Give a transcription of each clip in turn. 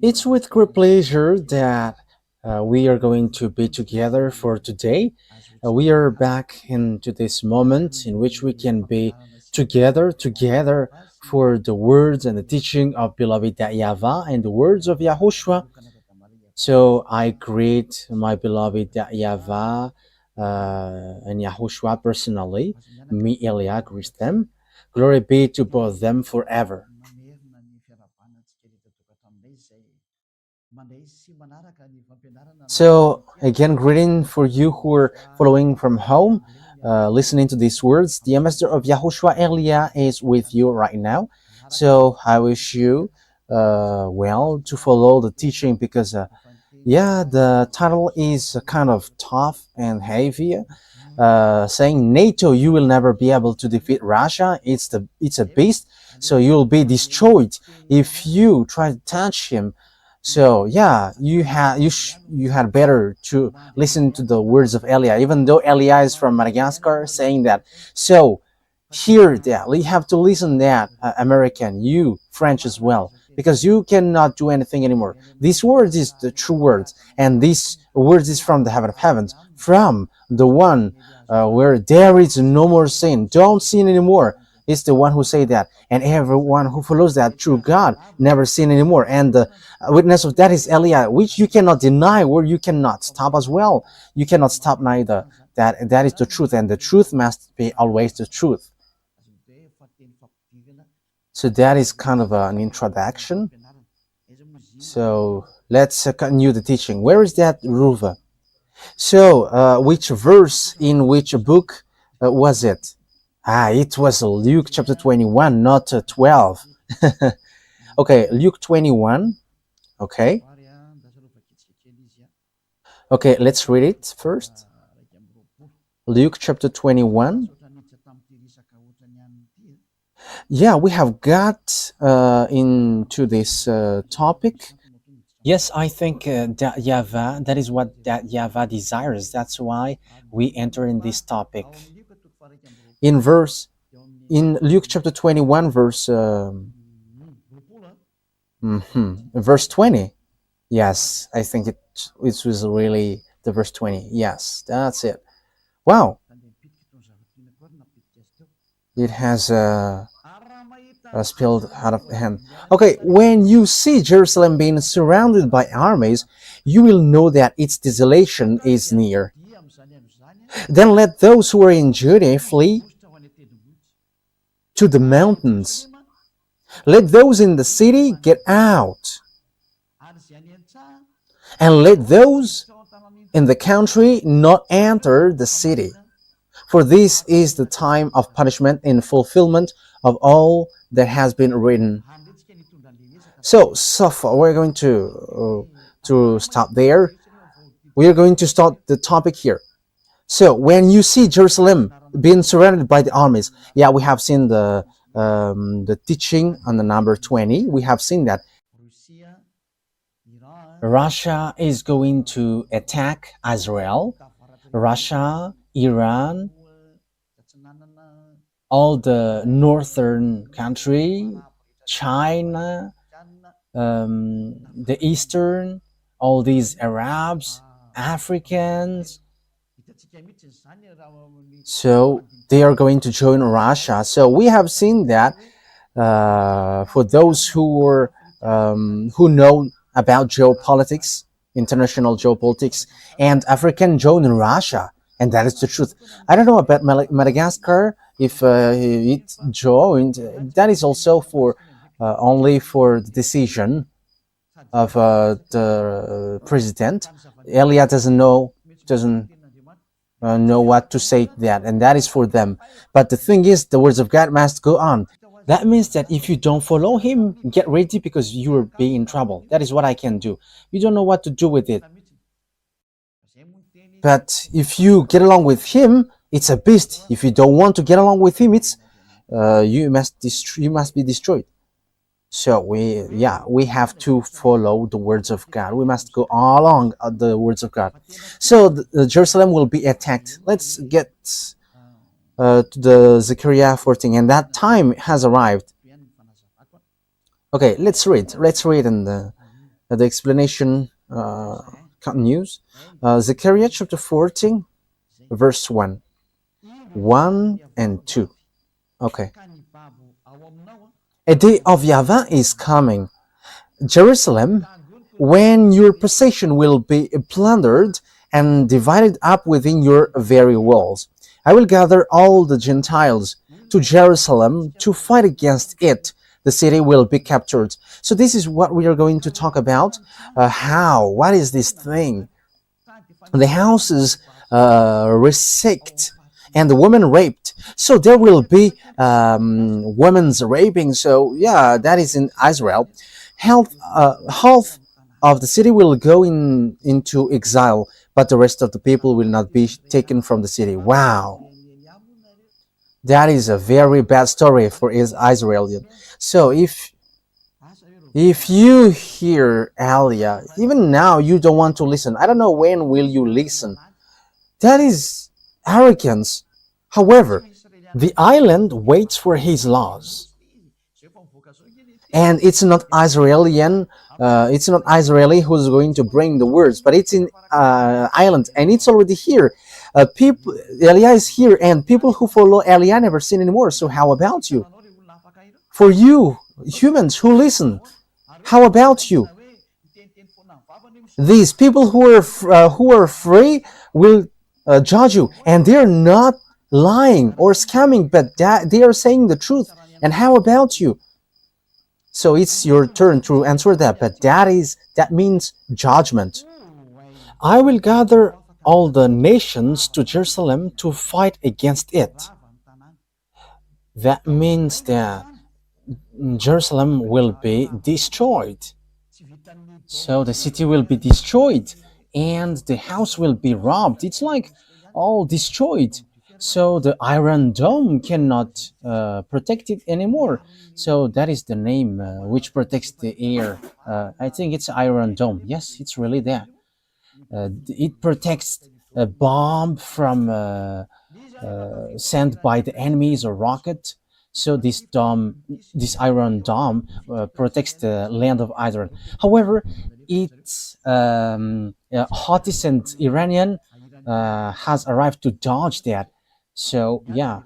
It's with great pleasure that we are going to be together for today. We are back into this moment in which we can be together for the words and the teaching of beloved YAHVAH and the words of YAHOSHUAH. So I greet my beloved YAHVAH and YAHOSHUAH personally. Me, Elia, greet them. Glory be to both them forever. So again, greeting for you who are following from home, listening to these words. The ambassador of Yahushua Elia is with you right now. So I wish you well to follow the teaching because the title is kind of tough and heavy. Saying NATO, you will never be able to defeat Russia. It's a beast, so you'll be destroyed if you try to touch him. So you had better to listen to the words of Elia, even though Elia is from Madagascar, saying that. So hear that you have to listen that American, you French as well, because you cannot do anything anymore. These words is the true words, and these words is from the heaven of heavens, from the one where there is no more sin. Don't sin anymore. It's the one who say that, and everyone who follows that through God never sin anymore. And the witness of that is Elia, which you cannot deny, or you cannot stop as well. You cannot stop neither. That is the truth, and the truth must be always the truth. So that is kind of an introduction. So let's continue the teaching. Where is that, Ruva? So which verse in which book was it? It was Luke chapter 21, not 12. Okay, Luke 21. Okay. Okay, let's read it first. Luke chapter 21. Yeah, we have got into this topic. Yes, I think that YAHVAH, that is what that YAHVAH desires. That's why we enter in this topic. In Luke chapter 21, verse 20. Yes, I think it was really the verse 20. Yes, that's it. Wow. It has spilled out of the hand. Okay, when you see Jerusalem being surrounded by armies, you will know that its desolation is near. Then let those who are in Judea flee to the mountains. Let those in the city get out. And let those in the country not enter the city. For this is the time of punishment in fulfillment of all that has been written. So far, we're going to stop there. We are going to start the topic here. So when you see Jerusalem being surrounded by the armies, we have seen the teaching on the number 20. We have seen that Russia is going to attack Israel. Russia, Iran, all the northern country, China, the eastern, all these Arabs, Africans. So they are going to join Russia. So we have seen that for those who know about geopolitics, international geopolitics, and African join Russia, and that is the truth. I don't know about Madagascar, if it joined. That is also for only for the decision of the president. Elia doesn't know what to say to that, and that is for them. But the thing is, the words of God must go on. That means that if you don't follow him, get ready because you will be in trouble. That is what I can do. You don't know what to do with it. But if you get along with him, it's a beast. If you don't want to get along with him, it's you must be destroyed. So we have to follow the words of God. We must go along the words of God. So Jerusalem will be attacked. Let's get to the Zechariah 14, and that time has arrived. Okay, let's read. Let's read, and the explanation continues. Zechariah chapter 14, verse 1. 1 and 2. Okay. A day of YAHVAH is coming. Jerusalem, when your possession will be plundered and divided up within your very walls. I will gather all the Gentiles to Jerusalem to fight against it. The city will be captured. So this is what we are going to talk about. What is this thing? The houses resect and the woman raped. So there will be women's raping. So yeah, that is in Israel. Half of the city will go into exile, but the rest of the people will not be taken from the city. Wow, that is a very bad story for Israel. So if you hear Alia, even now you don't want to listen. I don't know when will you listen. That is arrogance. However, the island waits for his laws, and it's not Israeli who's going to bring the words, but it's in island, and it's already here. People, Elia is here, and people who follow Elia never sin anymore. So how about you? For you humans who listen, how about you? These people who are free will judge you, and they're not lying or scamming, but they are saying the truth. And how about you? So it's your turn to answer that, but that means judgment. I will gather all the nations to Jerusalem to fight against it. That means that Jerusalem will be destroyed. So the city will be destroyed and the house will be robbed. It's like all destroyed. So the Iron Dome cannot protect it anymore. So that is the name which protects the air. I think it's Iron Dome. Yes, it's really that. It protects a bomb from sent by the enemies or rocket. So this Iron Dome protects the land of Israel. However, it's Houthis and Iranian has arrived to dodge that. So yeah,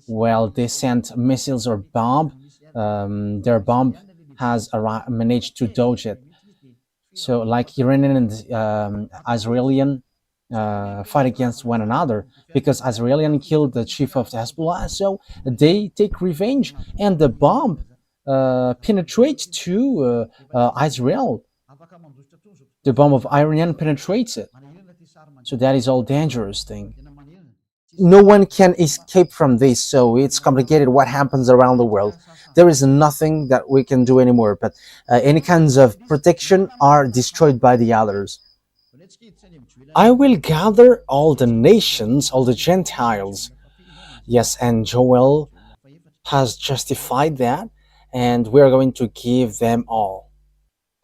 well, they sent missiles or bomb. Their bomb has managed to dodge it. So like Iranian and Israeli fight against one another because Israeli killed the chief of Hezbollah, so they take revenge, and the bomb penetrates to Israel. The bomb of Iranian penetrates it. So that is all dangerous thing. No one can escape from this, so it's complicated what happens around the world. There is nothing that we can do anymore, but any kinds of protection are destroyed by the others. I will gather all the nations, all the Gentiles. Yes, and Joel has justified that, and we are going to give them all.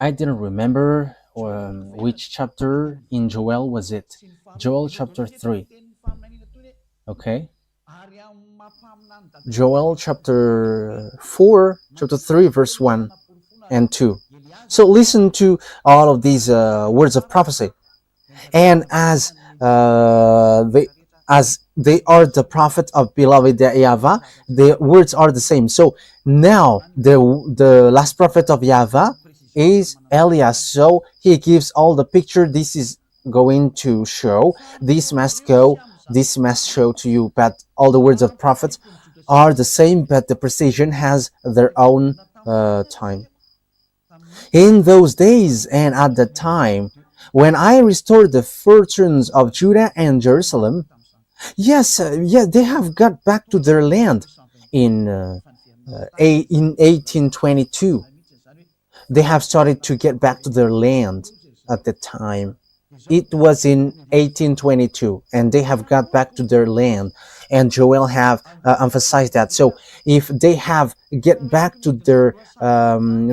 I didn't remember which chapter in Joel was it. Joel chapter 3. Okay. Joel chapter 4, chapter 3, verse 1 and 2. So listen to all of these words of prophecy. And as they are the prophet of beloved YAHVAH, the words are the same. So now the last prophet of YAHVAH is Elias. So he gives all the picture. This is going to show. This must go. This must show to you. But all the words of prophets are the same, but the precision has their own time. In those days and at that time, when I restored the fortunes of Judah and Jerusalem, yes, they have got back to their land in 1822. They have started to get back to their land at the time. It was in 1822, and they have got back to their land. And Joel have emphasized that. So if they have get back to their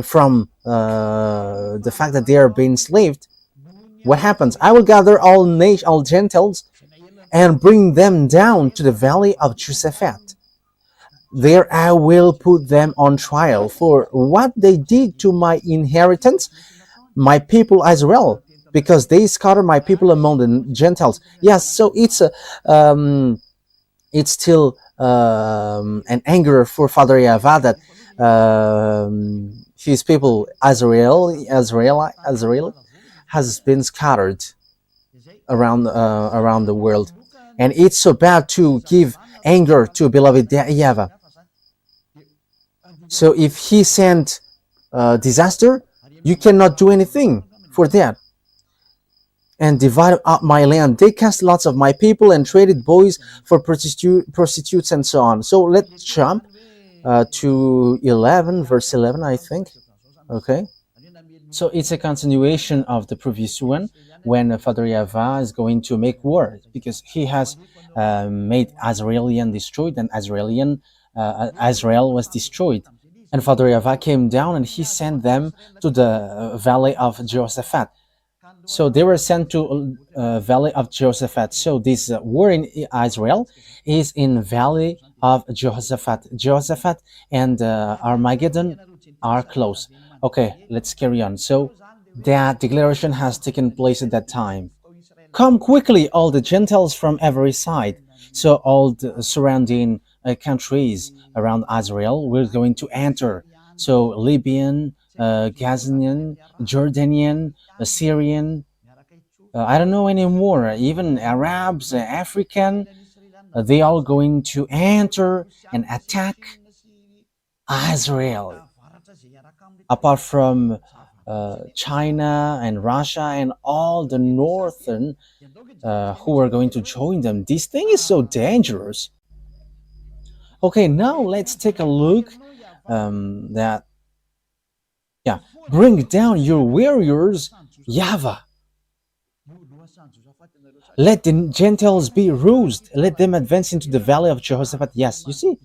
from the fact that they are being enslaved, what happens? I will gather all Gentiles and bring them down to the valley of Josaphat. There I will put them on trial for what they did to my inheritance, my people Israel, because they scattered my people among the Gentiles. Yes, so it's still an anger for Father Yahweh that his people Israel has been scattered around the world, and it's so bad to give anger to beloved Yahweh. So if he sent disaster, you cannot do anything for that. And divided up my land. They cast lots of my people and traded boys for prostitutes and so on. So let's jump to 11, verse 11, I think. Okay. So it's a continuation of the previous one when Father Yahweh is going to make war because he has made Israelian destroyed and Israel was destroyed. And Father Yahweh came down and he sent them to the valley of Jehoshaphat. So they were sent to valley of Jehoshaphat. So this war in Israel is in valley of Jehoshaphat. Jehoshaphat and Armageddon are close. Okay, let's carry on. So that declaration has taken place at that time. Come quickly, all the Gentiles from every side. So all the surrounding countries around Israel were going to enter. So Libyan, Gazanian, Jordanian, Syrian, I don't know anymore, even Arabs, African, they all going to enter and attack Israel. Apart from China and Russia and all the northern who are going to join them. This thing is so dangerous. Okay, now let's take a look that, yeah, bring down your warriors, YAHVAH. Let the Gentiles be roused. Let them advance into the valley of Jehoshaphat. Yes, you see.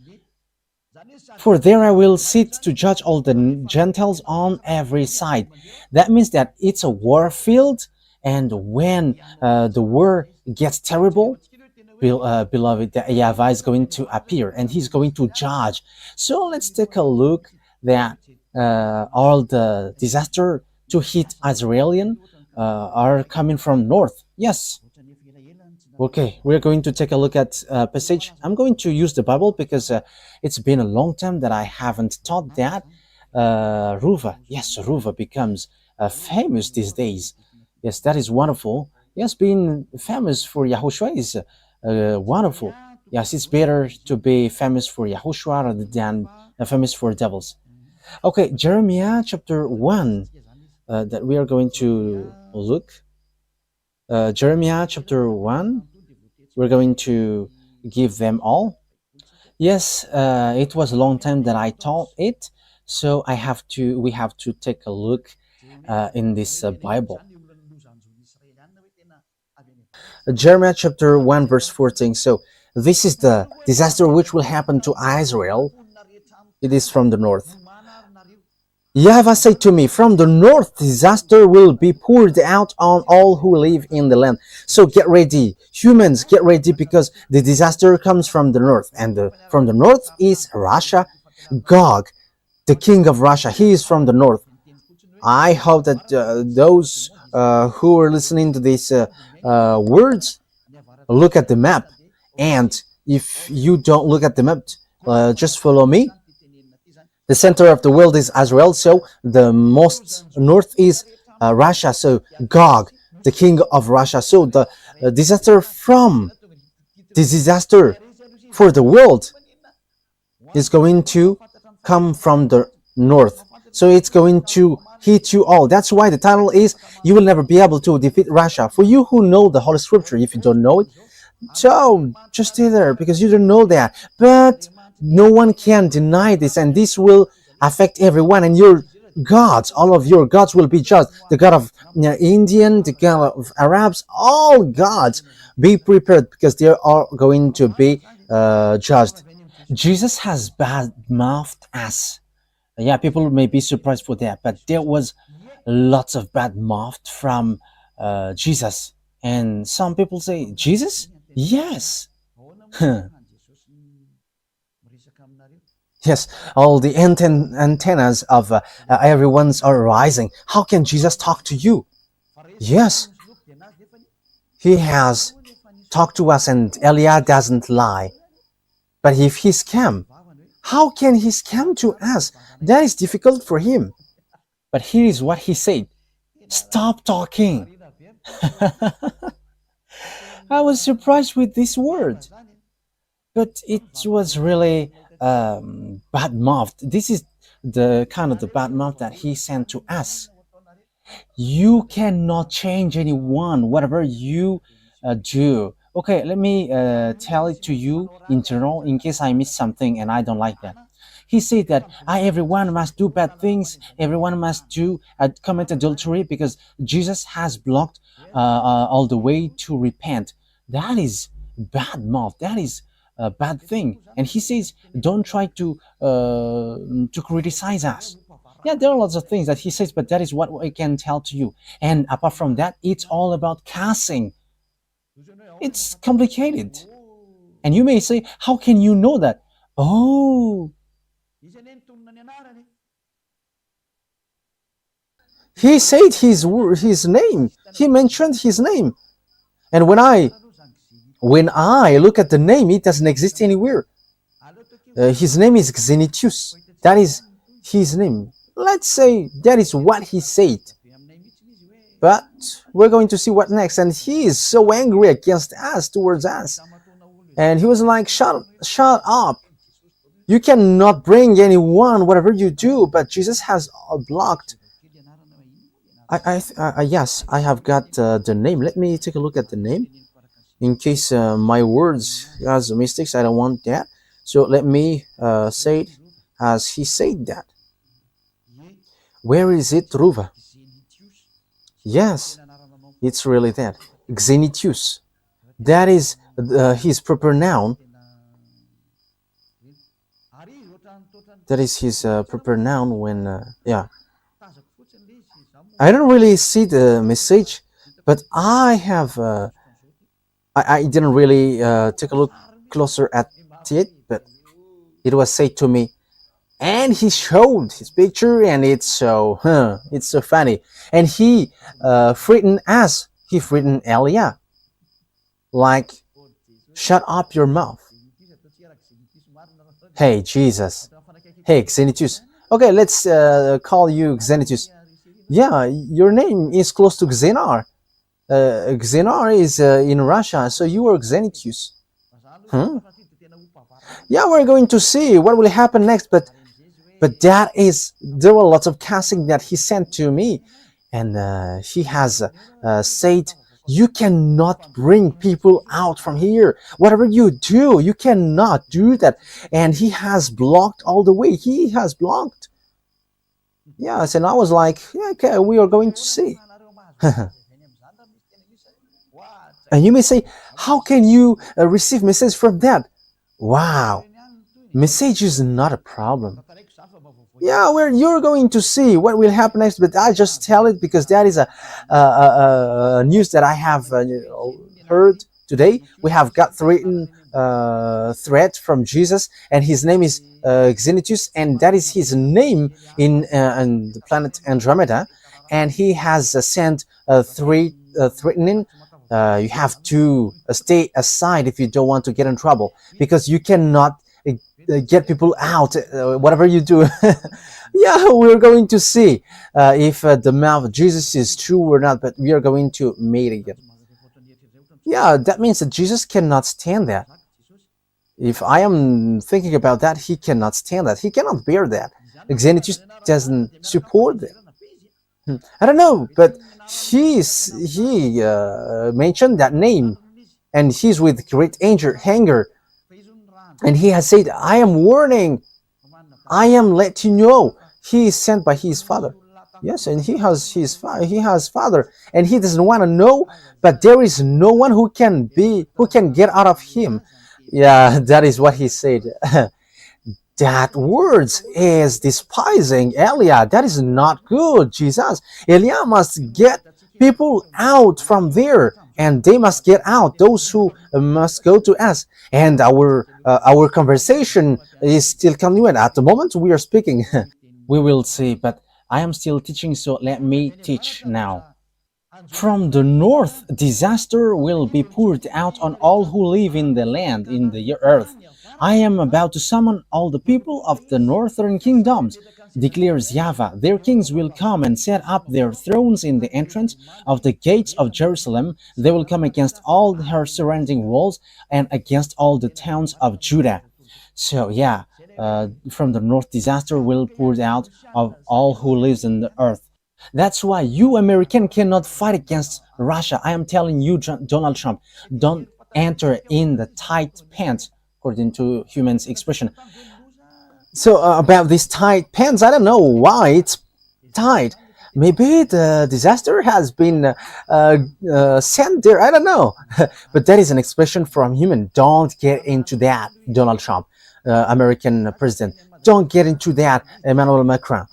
For there I will sit to judge all the Gentiles on every side. That means that it's a war field, and when the war gets terrible, beloved, Yahweh is going to appear and he's going to judge. So let's take a look that all the disaster to hit Israelian are coming from north. Yes. Okay, we're going to take a look at passage. I'm going to use the Bible because it's been a long time that I haven't taught that. Ruva, yes, Ruva becomes famous these days. Yes, that is wonderful. Yes, being famous for Yahushua is wonderful. Yes, it's better to be famous for Yahushua rather than famous for devils. Okay, Jeremiah chapter 1 that we are going to look. Jeremiah chapter 1, we're going to give them all. Yes, it was a long time that I taught it, so we have to take a look in this Bible. Jeremiah chapter 1 verse 14. So this is the disaster which will happen to Israel. It is from the north. Yahweh said to me, from the north disaster will be poured out on all who live in the land. So get ready, humans, get ready, because the disaster comes from the north, and from the north is Russia. Gog, the king of Russia, he is from the north. I hope that those who are listening to these words look at the map, and if you don't look at the map, just follow me. The center of the world is Israel, so the most north is Russia, so Gog, the king of Russia. So the disaster for the world is going to come from the north. So it's going to hit you all. That's why the title is, you will never be able to defeat Russia. For you who know the Holy Scripture, if you don't know it, so just stay there because you don't know that. But no one can deny this, and this will affect everyone, and your gods, all of your gods will be judged. The God of Indian, the God of Arabs, all gods, be prepared because they are going to be judged. Jesus has bad-mouthed us. Yeah, people may be surprised for that, but there was lots of bad mouth from Jesus. And some people say, Jesus? Yes. Yes, all the antennas of everyone's are rising. How can Jesus talk to you? Yes, he has talked to us, and Elia doesn't lie. But if he scam, how can he scam to us? That is difficult for him. But here is what he said: stop talking. I was surprised with this word, but it was really bad mouth. This is the kind of the bad mouth that he sent to us. You cannot change anyone, whatever you do. Okay, let me tell it to you in general in case I miss something and I don't like that. He said that everyone must do bad things, everyone must do commit adultery because Jesus has blocked all the way to repent. That is bad mouth. That is a bad thing. And he says, don't try to criticize us. Yeah, there are lots of things that he says, but that is what I can tell to you. And apart from that, it's all about cussing. It's complicated. And you may say, how can you know that? Oh, he said his name. He mentioned his name. And when I look at the name, it doesn't exist anywhere. His name is Xenitius. That is his name. Let's say that is what he said. But we're going to see what next. And he is so angry against us, towards us. And he was like, shut up. You cannot bring anyone, whatever you do, but Jesus has blocked. Yes, I have got the name. Let me take a look at the name. In case my words has mistakes, I don't want that. So let me say it as he said that. Where is it, Ruva? Yes, it's really that. Xenitius. That is his proper noun. That is his proper noun when, yeah. I don't really see the message, but I have, I didn't really take a look closer at it, but it was said to me, and he showed his picture, and it's so funny. And he threatened us. He threatened Elia, like, shut up your mouth. Hey, Jesus. Hey, Xenitius. Okay, let's call you Xenitius. Yeah, your name is close to Xenar. Xenar is in Russia, so you are Xenitius. Huh? Yeah, we're going to see what will happen next, but there were lots of casting that he sent to me, and he has said, you cannot bring people out from here. Whatever you do, you cannot do that. And he has blocked all the way. He has blocked. Yes, and I was like, yeah, okay, we are going to see. And you may say, how can you receive message from that? Wow, message is not a problem. Yeah, you're going to see what will happen next, but I just tell it because that is a news that I have heard today. We have got threat from Jesus, and his name is Xenitius, and that is his name in the planet Andromeda, and he has sent threatening. You have to stay aside if you don't want to get in trouble, because you cannot get people out, whatever you do. Yeah, we're going to see if the mouth of Jesus is true or not, but we are going to meet again. Yeah, that means that Jesus cannot stand that. If I am thinking about that, he cannot stand that. He cannot bear that. Xenitius doesn't support that. I don't know, but he mentioned that name, and he's with great anger, and he has said, I am warning, I am letting you know. He is sent by his father. Yes, and he has father, and he doesn't want to know, but there is no one who can get out of him. Yeah, that is what he said. That words is despising Elia. That is not good, Jesus. Elia must get people out from there. and they must get out. Those who must go to us, and our conversation is still continuing. At the moment we are speaking, we will see. But I am still teaching, so let me teach now. From the north, disaster will be poured out on all who live in the land, in the earth. I am about to summon all the people of the northern kingdoms, declares YAHVAH. Their kings will come and set up their thrones in the entrance of the gates of Jerusalem. They will come against all her surrounding walls and against all the towns of Judah. So yeah, from the north, disaster will pour out of all who lives in the earth. That's why you American cannot fight against Russia. I am telling you, Donald Trump, don't enter in the tight pants, according to humans' expression. So about these tight pants, I don't know why it's tight. Maybe the disaster has been sent there. I don't know, but that is an expression from human. Don't get into that, Donald Trump, American president. Don't get into that, Emmanuel Macron.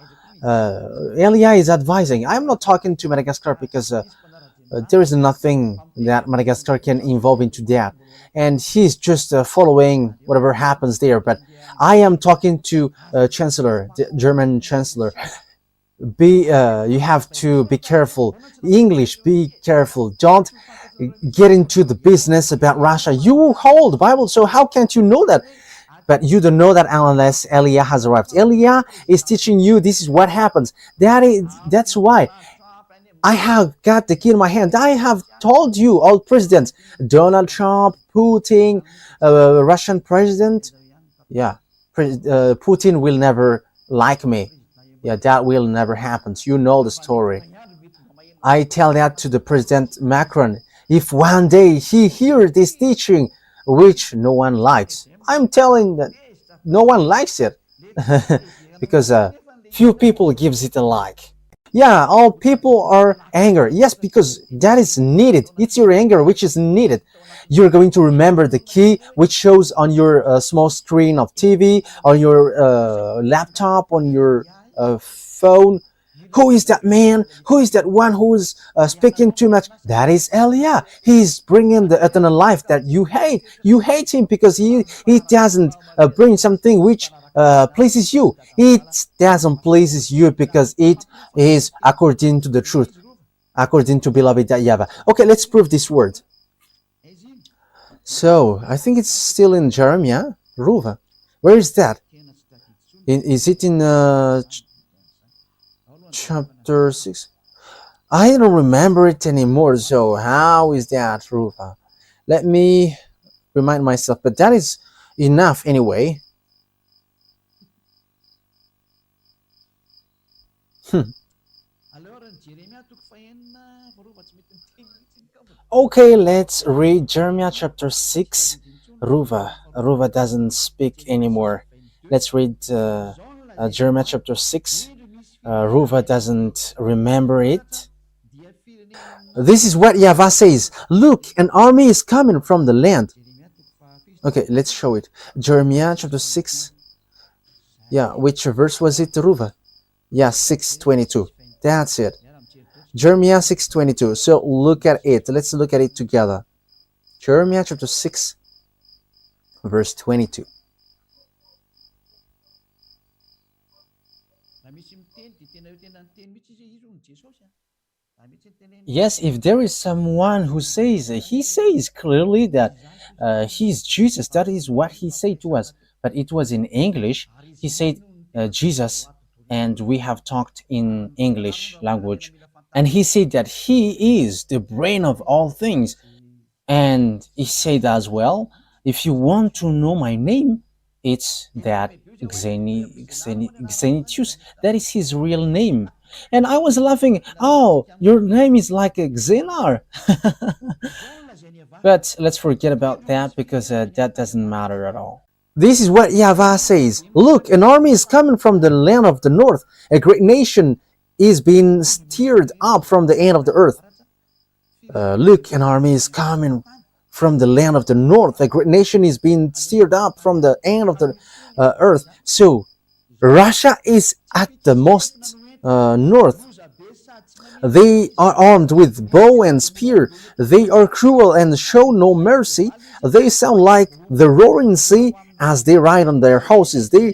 Elia is advising. I'm not talking to Madagascar because there is nothing that Madagascar can involve into that, and he's just following whatever happens there. But I am talking to Chancellor, the German Chancellor. You have to be careful. English, be careful. Don't get into the business about Russia. You hold the Bible, so how can't you know that? But you don't know that unless Elia has arrived. Elia is teaching you this is what happens. That's why I have got the key in my hand. I have told you, all presidents, Donald Trump, Putin, Russian president. Yeah, Putin will never like me. Yeah, that will never happen. You know the story. I tell that to the President Macron. If one day he hears this teaching, which no one likes, I'm telling that no one likes it because few people gives it a like. Yeah, all people are angry. Yes, because that is needed. It's your anger which is needed. You're going to remember the key which shows on your small screen of TV, on your laptop, on your phone. Who is that man? Who is that one who is speaking too much? That is Elia. He's bringing the eternal life that you hate. You hate him because he doesn't bring something which pleases you. It doesn't pleases you because it is according to the truth, according to beloved YAHVAH. Okay, let's prove this word. So I think it's still in Jeremiah. Ruva. Where is that? Is it in chapter 6? I don't remember it anymore, so how is that, Ruva? Let me remind myself, but that is enough anyway. Okay, let's read Jeremiah chapter 6. Ruva doesn't speak anymore. Let's read Jeremiah chapter 6. Ruva doesn't remember it. This is what YAHVAH says. Look, an army is coming from the land. Okay, let's show it. Jeremiah chapter 6. Yeah, which verse was it, Ruva? Yeah, 6:22. That's it. Jeremiah 6:22. So look at it. Let's look at it together. Jeremiah chapter 6, verse 22. Yes, if there is someone who says, he says clearly that he's Jesus. That is what he said to us. But it was in English. He said Jesus, and we have talked in English language. And he said that he is the brain of all things. And he said as well, if you want to know my name, it's that Xenitius. That is his real name. And I was laughing, oh, your name is like a Xenar. But let's forget about that because that doesn't matter at all. This is what YAHVAH says. Look, an army is coming from the land of the north. A great nation is being stirred up from the end of the earth. Look, an army is coming from the land of the north. A great nation is being stirred up from the end of the earth. So Russia is at the most north. They are armed with bow and spear. They are cruel and show no mercy. They sound like the roaring sea as they ride on their horses. They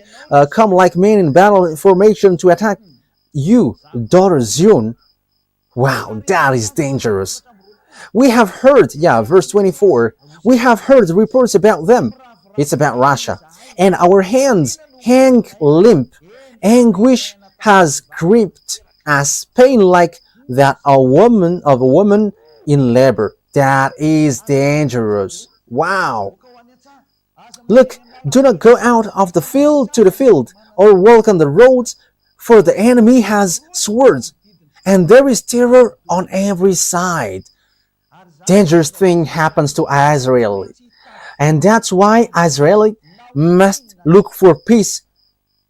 come like men in battle formation to attack you, daughter Zion. Wow, that is dangerous. We have heard, yeah, verse 24, we have heard reports about them. It's about Russia. And our hands hang limp. Anguish has gripped us, pain like that of a woman in labor. That is dangerous. Wow. Look, do not go out of the field to the field, or walk on the roads, for the enemy has swords, and there is terror on every side. Dangerous thing happens to Israel, and that's why Israel must look for peace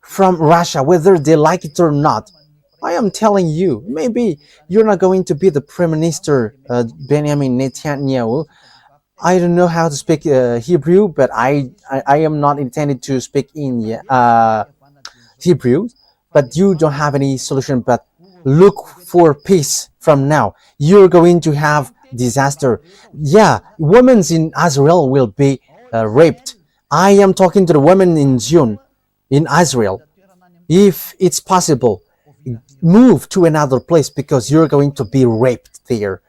from Russia, whether they like it or not. I am telling you, maybe you're not going to be the Prime Minister, Benjamin Netanyahu. I don't know how to speak Hebrew, but I am not intended to speak in Hebrew. But you don't have any solution but look for peace from now. You're going to have disaster. Yeah, women in Israel will be raped. I am talking to the women in Zion, in Israel. If it's possible, move to another place because you're going to be raped there.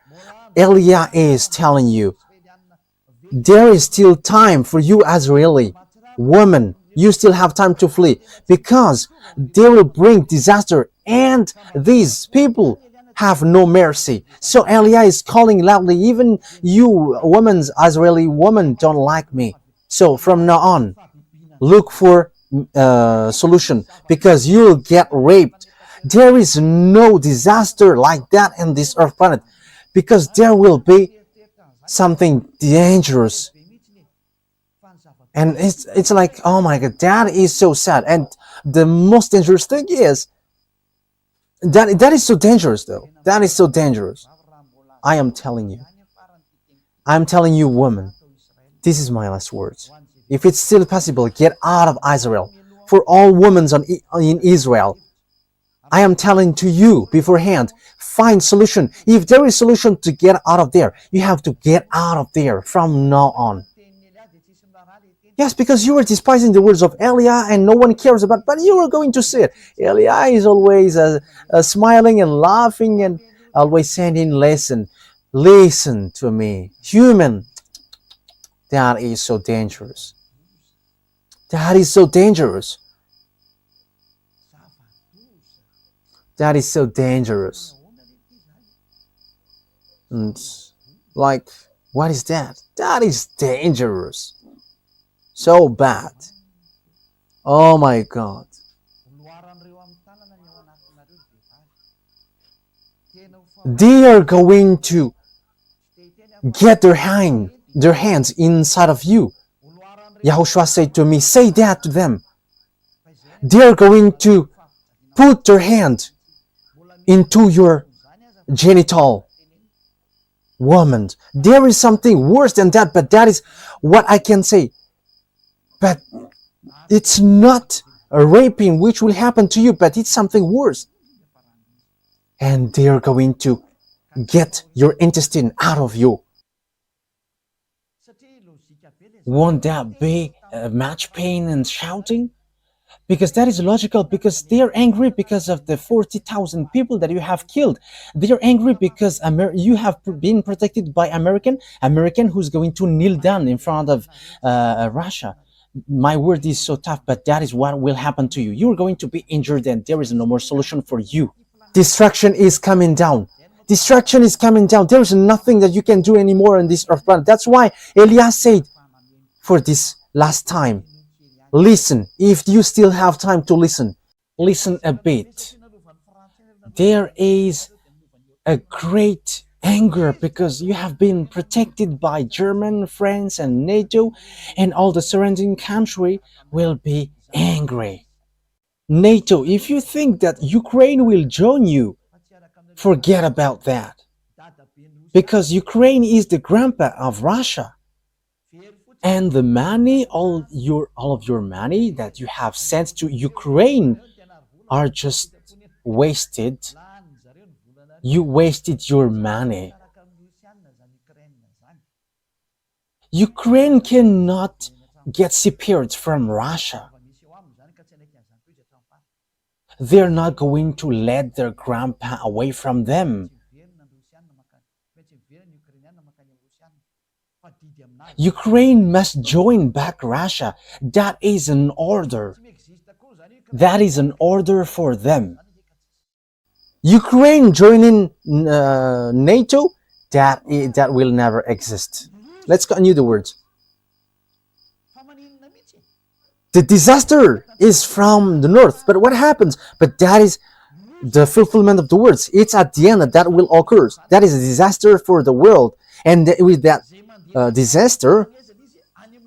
Elia is telling you, there is still time for you, Israeli woman. You still have time to flee because they will bring disaster, and these people have no mercy. So Elia is calling loudly, even you women, Israeli woman, don't like me. So from now on, look for solution because you'll get raped. There is no disaster like that in this earth planet because there will be something dangerous. And it's like, oh my god, that is so sad. And the most dangerous thing is that is so dangerous though. That is so dangerous. I am telling you, woman, this is my last words. If it's still possible, get out of Israel. For all women in Israel, I am telling to you beforehand, find solution. If there is solution to get out of there, you have to get out of there from now on. Yes, because you are despising the words of Elia and no one cares about, but you are going to see it. Elia is always smiling and laughing and always saying, listen to me. Human, that is so dangerous. That is so dangerous. That is so dangerous. And like, what is that? That is dangerous. So bad. Oh my God. They are going to get their hands inside of you. YAHOSHUAH said to me, say that to them. They are going to put their hand into your genital. Woman, there is something worse than that, but that is what I can say. But it's not a raping which will happen to you, but it's something worse. And they are going to get your intestine out of you. Won't that be much pain and shouting? Because that is logical, because they are angry because of the 40,000 people that you have killed. They are angry because you have been protected by American who's going to kneel down in front of Russia. My word is so tough, but that is what will happen to you. You're going to be injured and there is no more solution for you. Destruction is coming down. Destruction is coming down. There is nothing that you can do anymore on this earth planet. That's why Elias said, for this last time, listen. If you still have time to listen, listen a bit. There is a great anger because you have been protected by Germany, France, and NATO, and all the surrounding country will be angry. NATO, if you think that Ukraine will join you, forget about that. Because Ukraine is the grandpa of Russia. And the money, all of your money that you have sent to Ukraine are just wasted You wasted your money. Ukraine cannot get separated from Russia. They're not going to let their grandpa away from them. Ukraine must join back Russia. That is an order. That is an order for them. Ukraine joining NATO, that will never exist. Let's continue the words. The disaster is from the north, but what happens? But that is the fulfillment of the words. It's at the end that will occur. That is a disaster for the world, and with that disaster,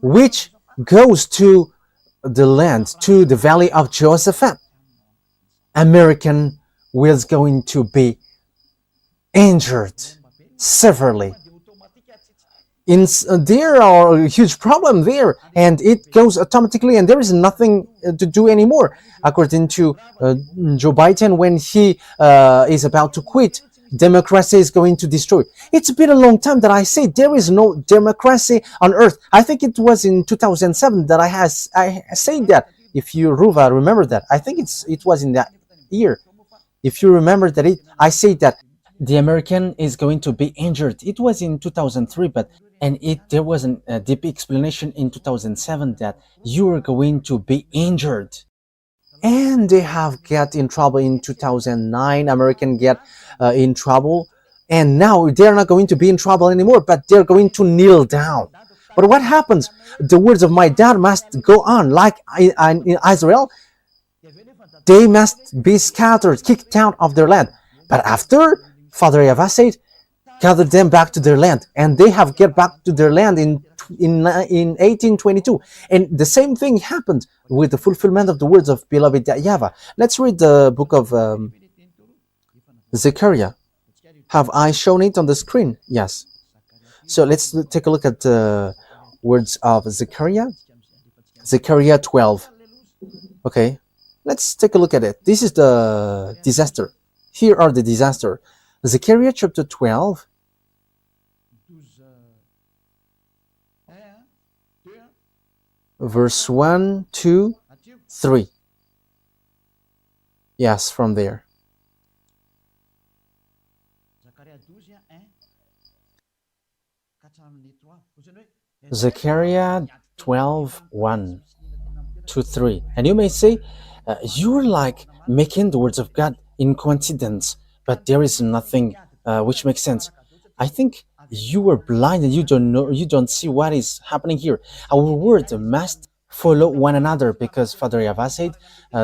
which goes to the land, to the valley of Jehoshaphat, American was going to be injured severely. There are a huge problem there, and it goes automatically, and there is nothing to do anymore. According to Joe Biden, when he is about to quit, democracy is going to destroy. It's been a long time that I say there is no democracy on earth. I think it was in 2007 that I said that. If you, Ruva, remember that, I think it was in that year. If you remember that, I say that the American is going to be injured. It was in 2003, but there was a deep explanation in 2007 that you are going to be injured. And they have get in trouble in 2009. American get in trouble, and now they're not going to be in trouble anymore, but they're going to kneel down. But what happens? The words of my dad must go on, like in Israel. They must be scattered, kicked out of their land. But after, Father YAHVAH said, gather them back to their land, and they have get back to their land in 1822. And the same thing happened with the fulfillment of the words of beloved YAHVAH. Let's read the book of Zechariah. Have I shown it on the screen? Yes. So let's take a look at the words of Zechariah. Zechariah 12. Okay, let's take a look at it. This is the disaster. Here are the disaster. Zechariah chapter 12. Verse 1, 2, 3. Yes, from there. Zechariah 12, 1 to 3. And you may say, you're like making the words of God in coincidence, but there is nothing which makes sense. I think you are blind and you don't know, you don't see what is happening here. Our words must follow one another, because Father YAHVAH said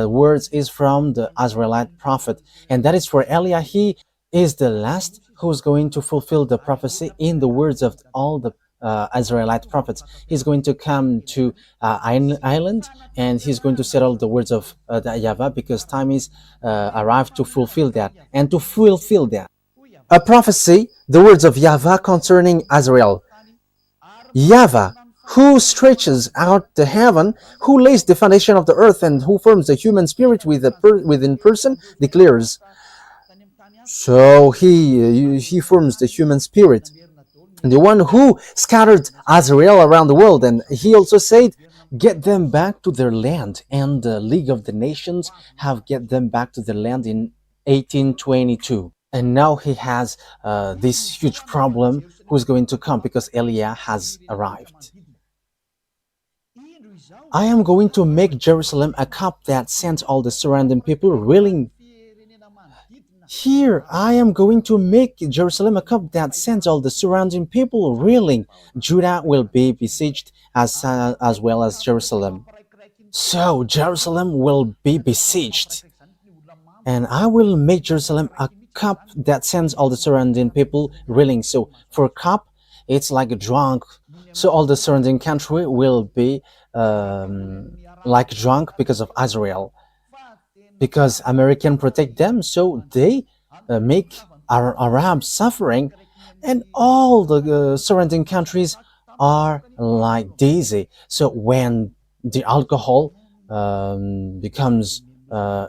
words is from the Israelite prophet, and that is for Eliah. He is the last who's going to fulfill the prophecy in the words of all the Israelite prophets. He's going to come to island, and he's going to settle the words of the YAHVAH, because time is arrived to fulfill that, and to fulfill that. A prophecy, the words of YAHVAH concerning Israel. YAHVAH, who stretches out the heaven, who lays the foundation of the earth, and who forms the human spirit within person, declares. So he forms the human spirit, the one who scattered Israel around the world. And he also said, get them back to their land. And the League of the Nations have get them back to their land in 1822. And now he has this huge problem who's going to come, because Eliah has arrived. I am going to make Jerusalem a cup that sends all the surrounding people reeling. Here, I am going to make Jerusalem a cup that sends all the surrounding people reeling. Judah will be besieged as well as Jerusalem. So Jerusalem will be besieged, and I will make Jerusalem a cup that sends all the surrounding people reeling. So for cup, it's like a drunk. So all the surrounding country will be like drunk because of Israel, because American protect them, so they make Arabs suffering, and all the surrounding countries are like dizzy. So when the alcohol becomes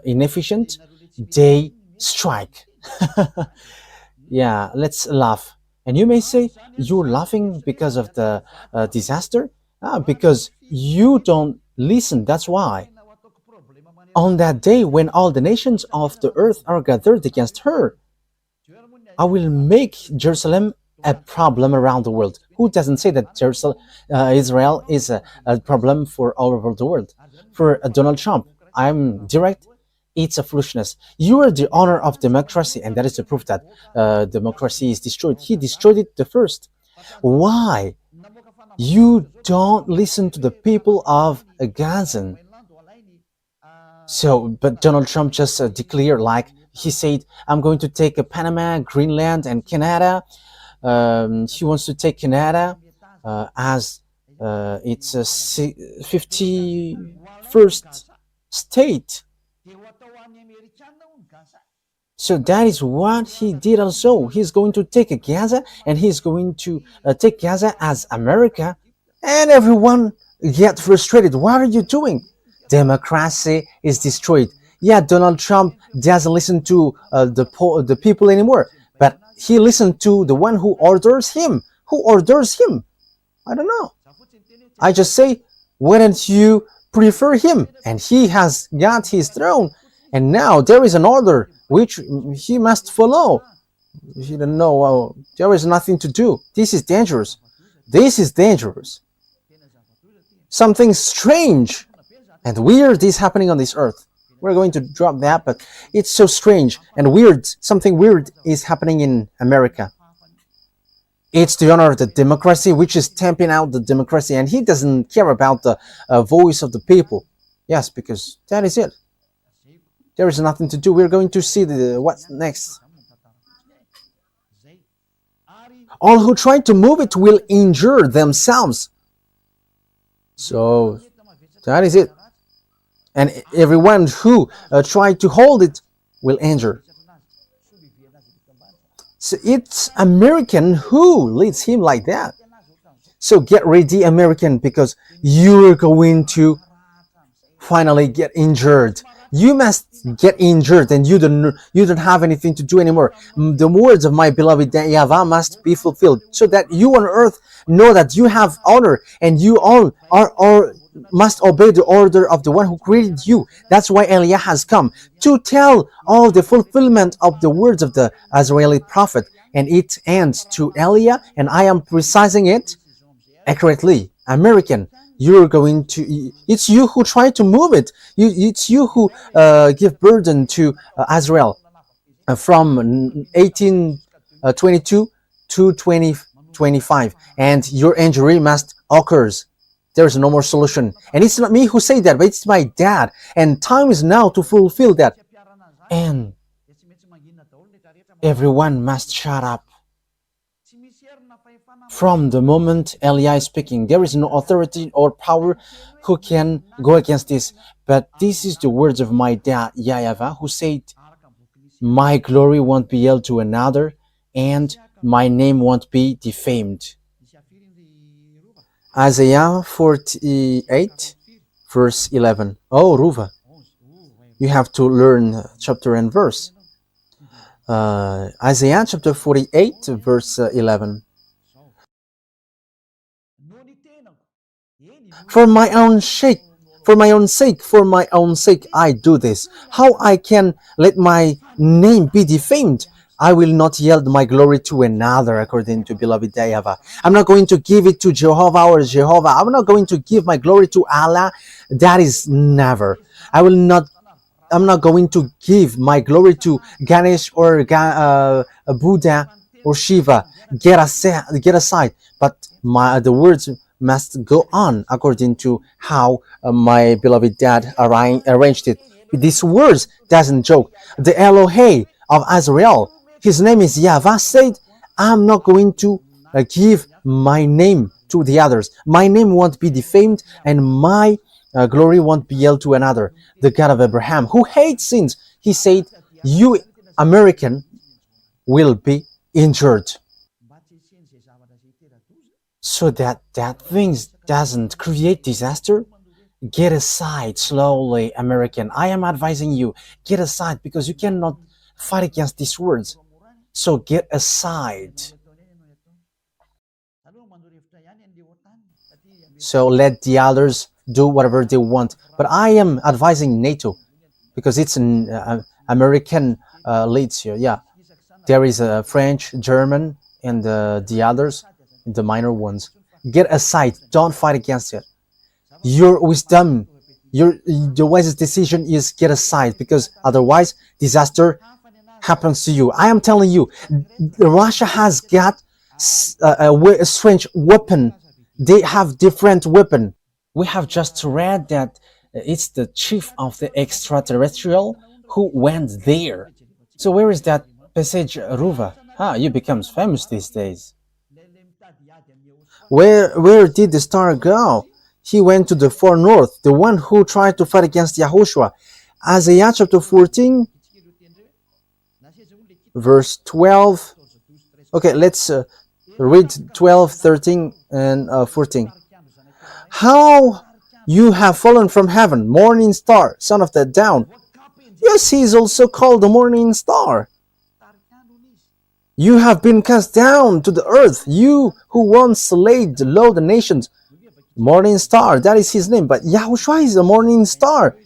inefficient, they strike. Yeah, let's laugh. And you may say, you're laughing because of the disaster? Because you don't listen, that's why. On that day when all the nations of the earth are gathered against her, I will make Jerusalem a problem around the world. Who doesn't say that Israel is a problem for all over the world? For Donald Trump, I'm direct. It's a foolishness. You are the honor of democracy, and that is the proof that democracy is destroyed. He destroyed it the first. Why? You don't listen to the people of Gaza. So, but Donald Trump just declared, like he said, I'm going to take Panama, Greenland, and Canada. He wants to take Canada as its 51st state. So that is what he did also. He's going to take Gaza, and he's going to take Gaza as America. And everyone get frustrated. What are you doing? Democracy is destroyed. Yeah, Donald Trump doesn't listen to the people anymore, but he listened to the one who orders him. Who orders him? I don't know. I just say, why don't you prefer him? And he has got his throne, and now there is an order which he must follow. He don't know. There is nothing to do. This is dangerous. This is dangerous. Something strange and weird is happening on this earth. We're going to drop that, but it's so strange and weird. Something weird is happening in America. It's the honor of the democracy, which is stamping out the democracy, and he doesn't care about the voice of the people. Yes, because that is it. There is nothing to do. We're going to see what's next. All who try to move it will injure themselves. So that is it. And everyone who tried to hold it will injure. So it's American who leads him like that. So get ready, American, because you're going to finally get injured. You must get injured, and you don't have anything to do anymore. The words of my beloved YAHVAH must be fulfilled, so that you on earth know that you have honor, and you all must obey the order of the one who created you. That's why Eliah has come to tell all the fulfillment of the words of the Israeli prophet, and it ends to Eliah, and I am precising it accurately. American, you're going to, it's you who try to move it. It's you who give burden to Israel from 1822 to 2025, and your injury must occurs. There's no more solution. And it's not me who say that, but it's my dad. And time is now to fulfill that. And everyone must shut up. From the moment Eliah is speaking, there is no authority or power who can go against this. But this is the words of my dad, YAHVAH, who said, my glory won't be held to another, and my name won't be defamed. Isaiah 48, verse 11. Oh, Ruva, you have to learn chapter and verse. Isaiah chapter 48, verse 11. For my own sake, I do this. How I can let my name be defamed? I will not yield my glory to another, according to beloved YAHVAH. I'm not going to give it to Jehovah or Jehovah. I'm not going to give my glory to Allah. That is never. I'm not going to give my glory to Ganesh or Buddha or Shiva. Get aside. But the words must go on according to how my beloved dad arranged it. These words doesn't joke. The Elohei of Israel, his name is YAHVAH, said, I'm not going to give my name to the others. My name won't be defamed, and my glory won't be held to another. The God of Abraham, who hates sins, he said, you American will be injured. So that things doesn't create disaster. Get aside slowly, American. I am advising you, get aside, because you cannot fight against these words. So get aside. So let the others do whatever they want. But I am advising NATO because it's an American leads here. Yeah, there is a French, German, and the others, the minor ones. Get aside. Don't fight against it. Your wisdom, your wisest decision is get aside, because otherwise disaster happens to you. I am telling you, Russia has got a strange weapon. They have different weapon. We have just read that it's the chief of the extraterrestrial who went there. So where is that passage, Ruva? Ah, you becomes famous these days. Where did the star go? He went to the far north, the one who tried to fight against Yahushua. Isaiah chapter 14, verse 12. Okay, let's read 12, 13, and 14. How you have fallen from heaven, morning star, son of the dawn. Yes, he is also called the morning star. You have been cast down to the earth, you who once laid low the nations. Morning star, that is his name. But Yahushua is a morning star.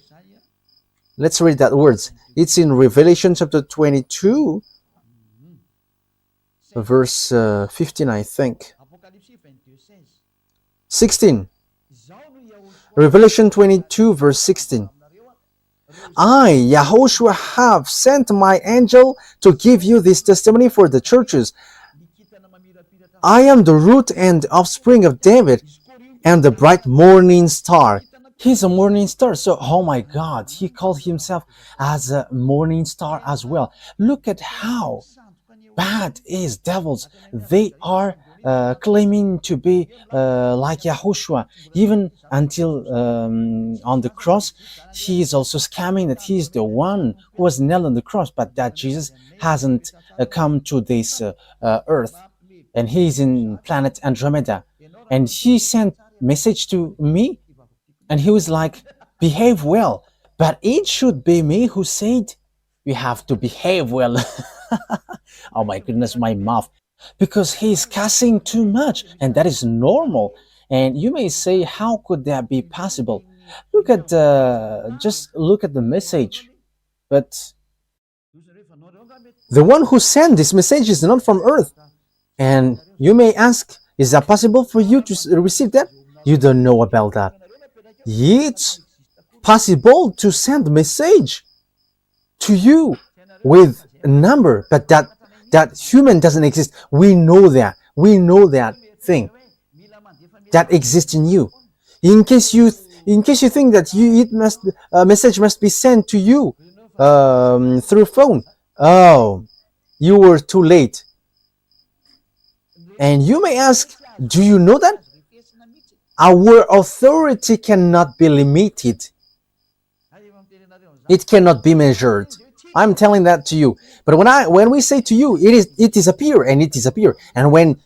Let's read that words. It's in Revelation chapter 22, verse 15, I think. 16. Revelation 22, verse 16. I, Yahoshua, have sent my angel to give you this testimony for the churches. I am the root and offspring of David, and the bright morning star. He's a morning star. So, oh my God, he called himself as a morning star as well. Look at how bad is devils. They are claiming to be like Yahushua. Even until on the cross, he is also scamming that he is the one who was nailed on the cross, but that Jesus hasn't come to this earth, and he is in planet Andromeda. And he sent message to me, and he was like, behave well. But it should be me who said, you have to behave well. Oh my goodness, my mouth. Because he's cussing too much, and that is normal. And you may say, how could that be possible? Look at just look at the message. But the one who sent this message is not from earth. And you may ask, is that possible for you to receive that? You don't know about that. It's possible to send a message to you with a number, but that human doesn't exist. We know that. We know that thing that exists in you. In case you think that a message must be sent to you through phone. Oh, you were too late. And you may ask, do you know that? Our authority cannot be limited. It cannot be measured. I'm telling that to you. But when we say to you, it disappear, and it disappear. And when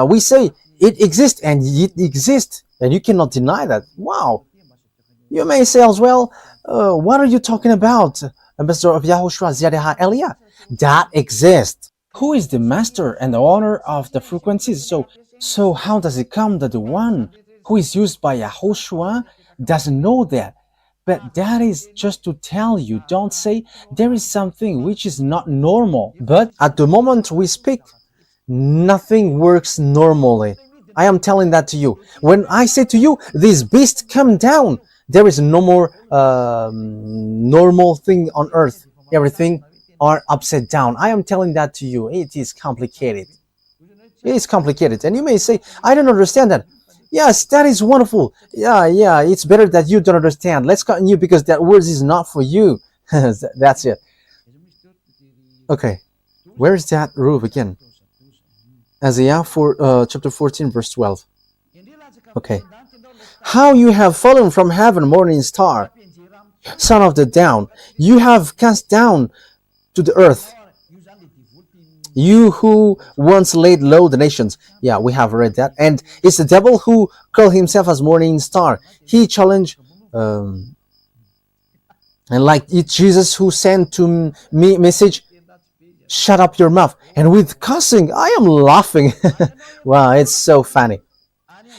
we say it exists, and it exists, and you cannot deny that. Wow. You may say as well, what are you talking about, Ambassador of Yahushua Ziadeha Elia? That exists. Who is the master and the owner of the frequencies? So how does it come that the one who is used by Yahushua doesn't know that? But that is just to tell you, don't say there is something which is not normal. But at the moment we speak, nothing works normally. I am telling that to you. When I say to you, this beast come down, there is no more normal thing on earth. Everything are upside down. I am telling that to you. It is complicated. It is complicated. And you may say, I don't understand that. Yes, that is wonderful. Yeah, it's better that you don't understand. Let's continue because that word is not for you. That's it. Okay, where is that roof again? Isaiah chapter 14, verse 12. Okay. How you have fallen from heaven, morning star, son of the dawn. You have cast down to the earth, you who once laid low the nations. Yeah, we have read that. And it's the devil who called himself as morning star. He challenged, and like it's Jesus who sent to me message, shut up your mouth. And with cussing, I am laughing. Wow, it's so funny.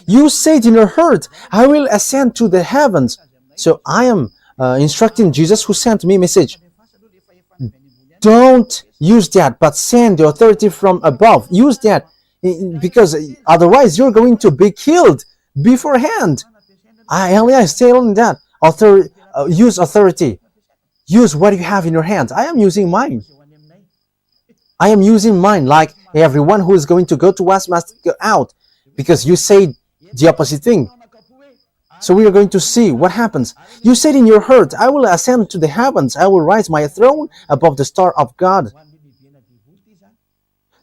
You said in your heart, I will ascend to the heavens. So I am instructing Jesus who sent me message. Don't use that, but send the authority from above. Use that because otherwise you're going to be killed beforehand. Elia is telling that use authority. Use what you have in your hands. I am using mine. I am using mine. Like everyone who is going to go to us must go out because you say the opposite thing. So we are going to see what happens. You said in your heart, I will ascend to the heavens. I will rise my throne above the star of God.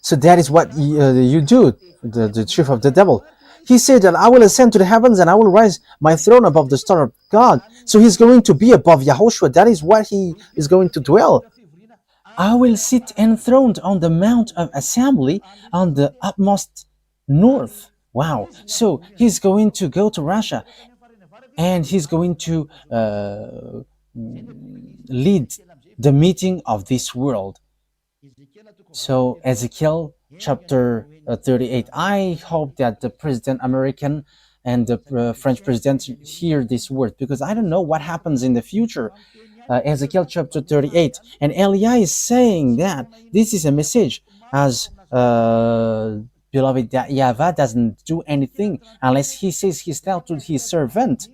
So that is what you do, the chief of the devil. He said that I will ascend to the heavens and I will rise my throne above the star of God. So he's going to be above Yahushua. That is what he is going to dwell. I will sit enthroned on the mount of assembly on the utmost north. Wow. So he's going to go to Russia and he's going to lead the meeting of this world. So Ezekiel chapter 38. I hope that the president American and the French president hear this word because I don't know what happens in the future. Ezekiel chapter 38, and Elia is saying that this is a message as beloved, that YAHVAH doesn't do anything unless he says he's dealt to his servant.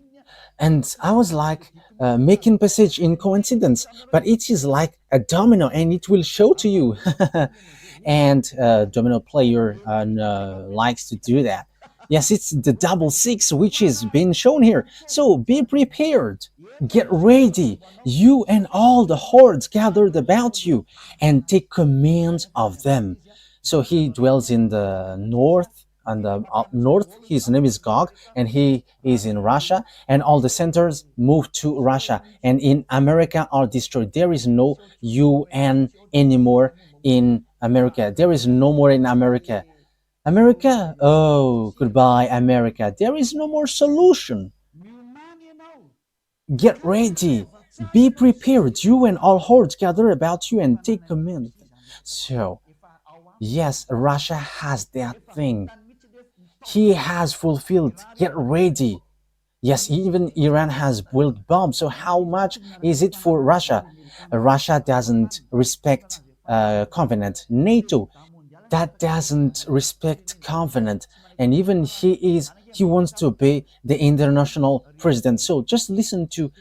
And I was like making passage in coincidence, but it is like a domino and it will show to you. And domino player likes to do that. Yes, it's the double six which is being shown here. So be prepared. Get ready, you and all the hordes gathered about you, and take command of them. So he dwells in the north, and the up north. His name is Gog, and he is in Russia. And all the centers moved to Russia, and in America are destroyed. There is no UN anymore in America. There is no more in America. America, oh, goodbye, America. There is no more solution. Get ready, be prepared, you and all hordes gather about you and take command. So, yes, Russia has that thing. He has fulfilled. Get ready. Yes, even Iran has built bombs. So how much is it for Russia? Russia doesn't respect covenant. NATO, that doesn't respect covenant. And even he wants to be the international president. So just listen to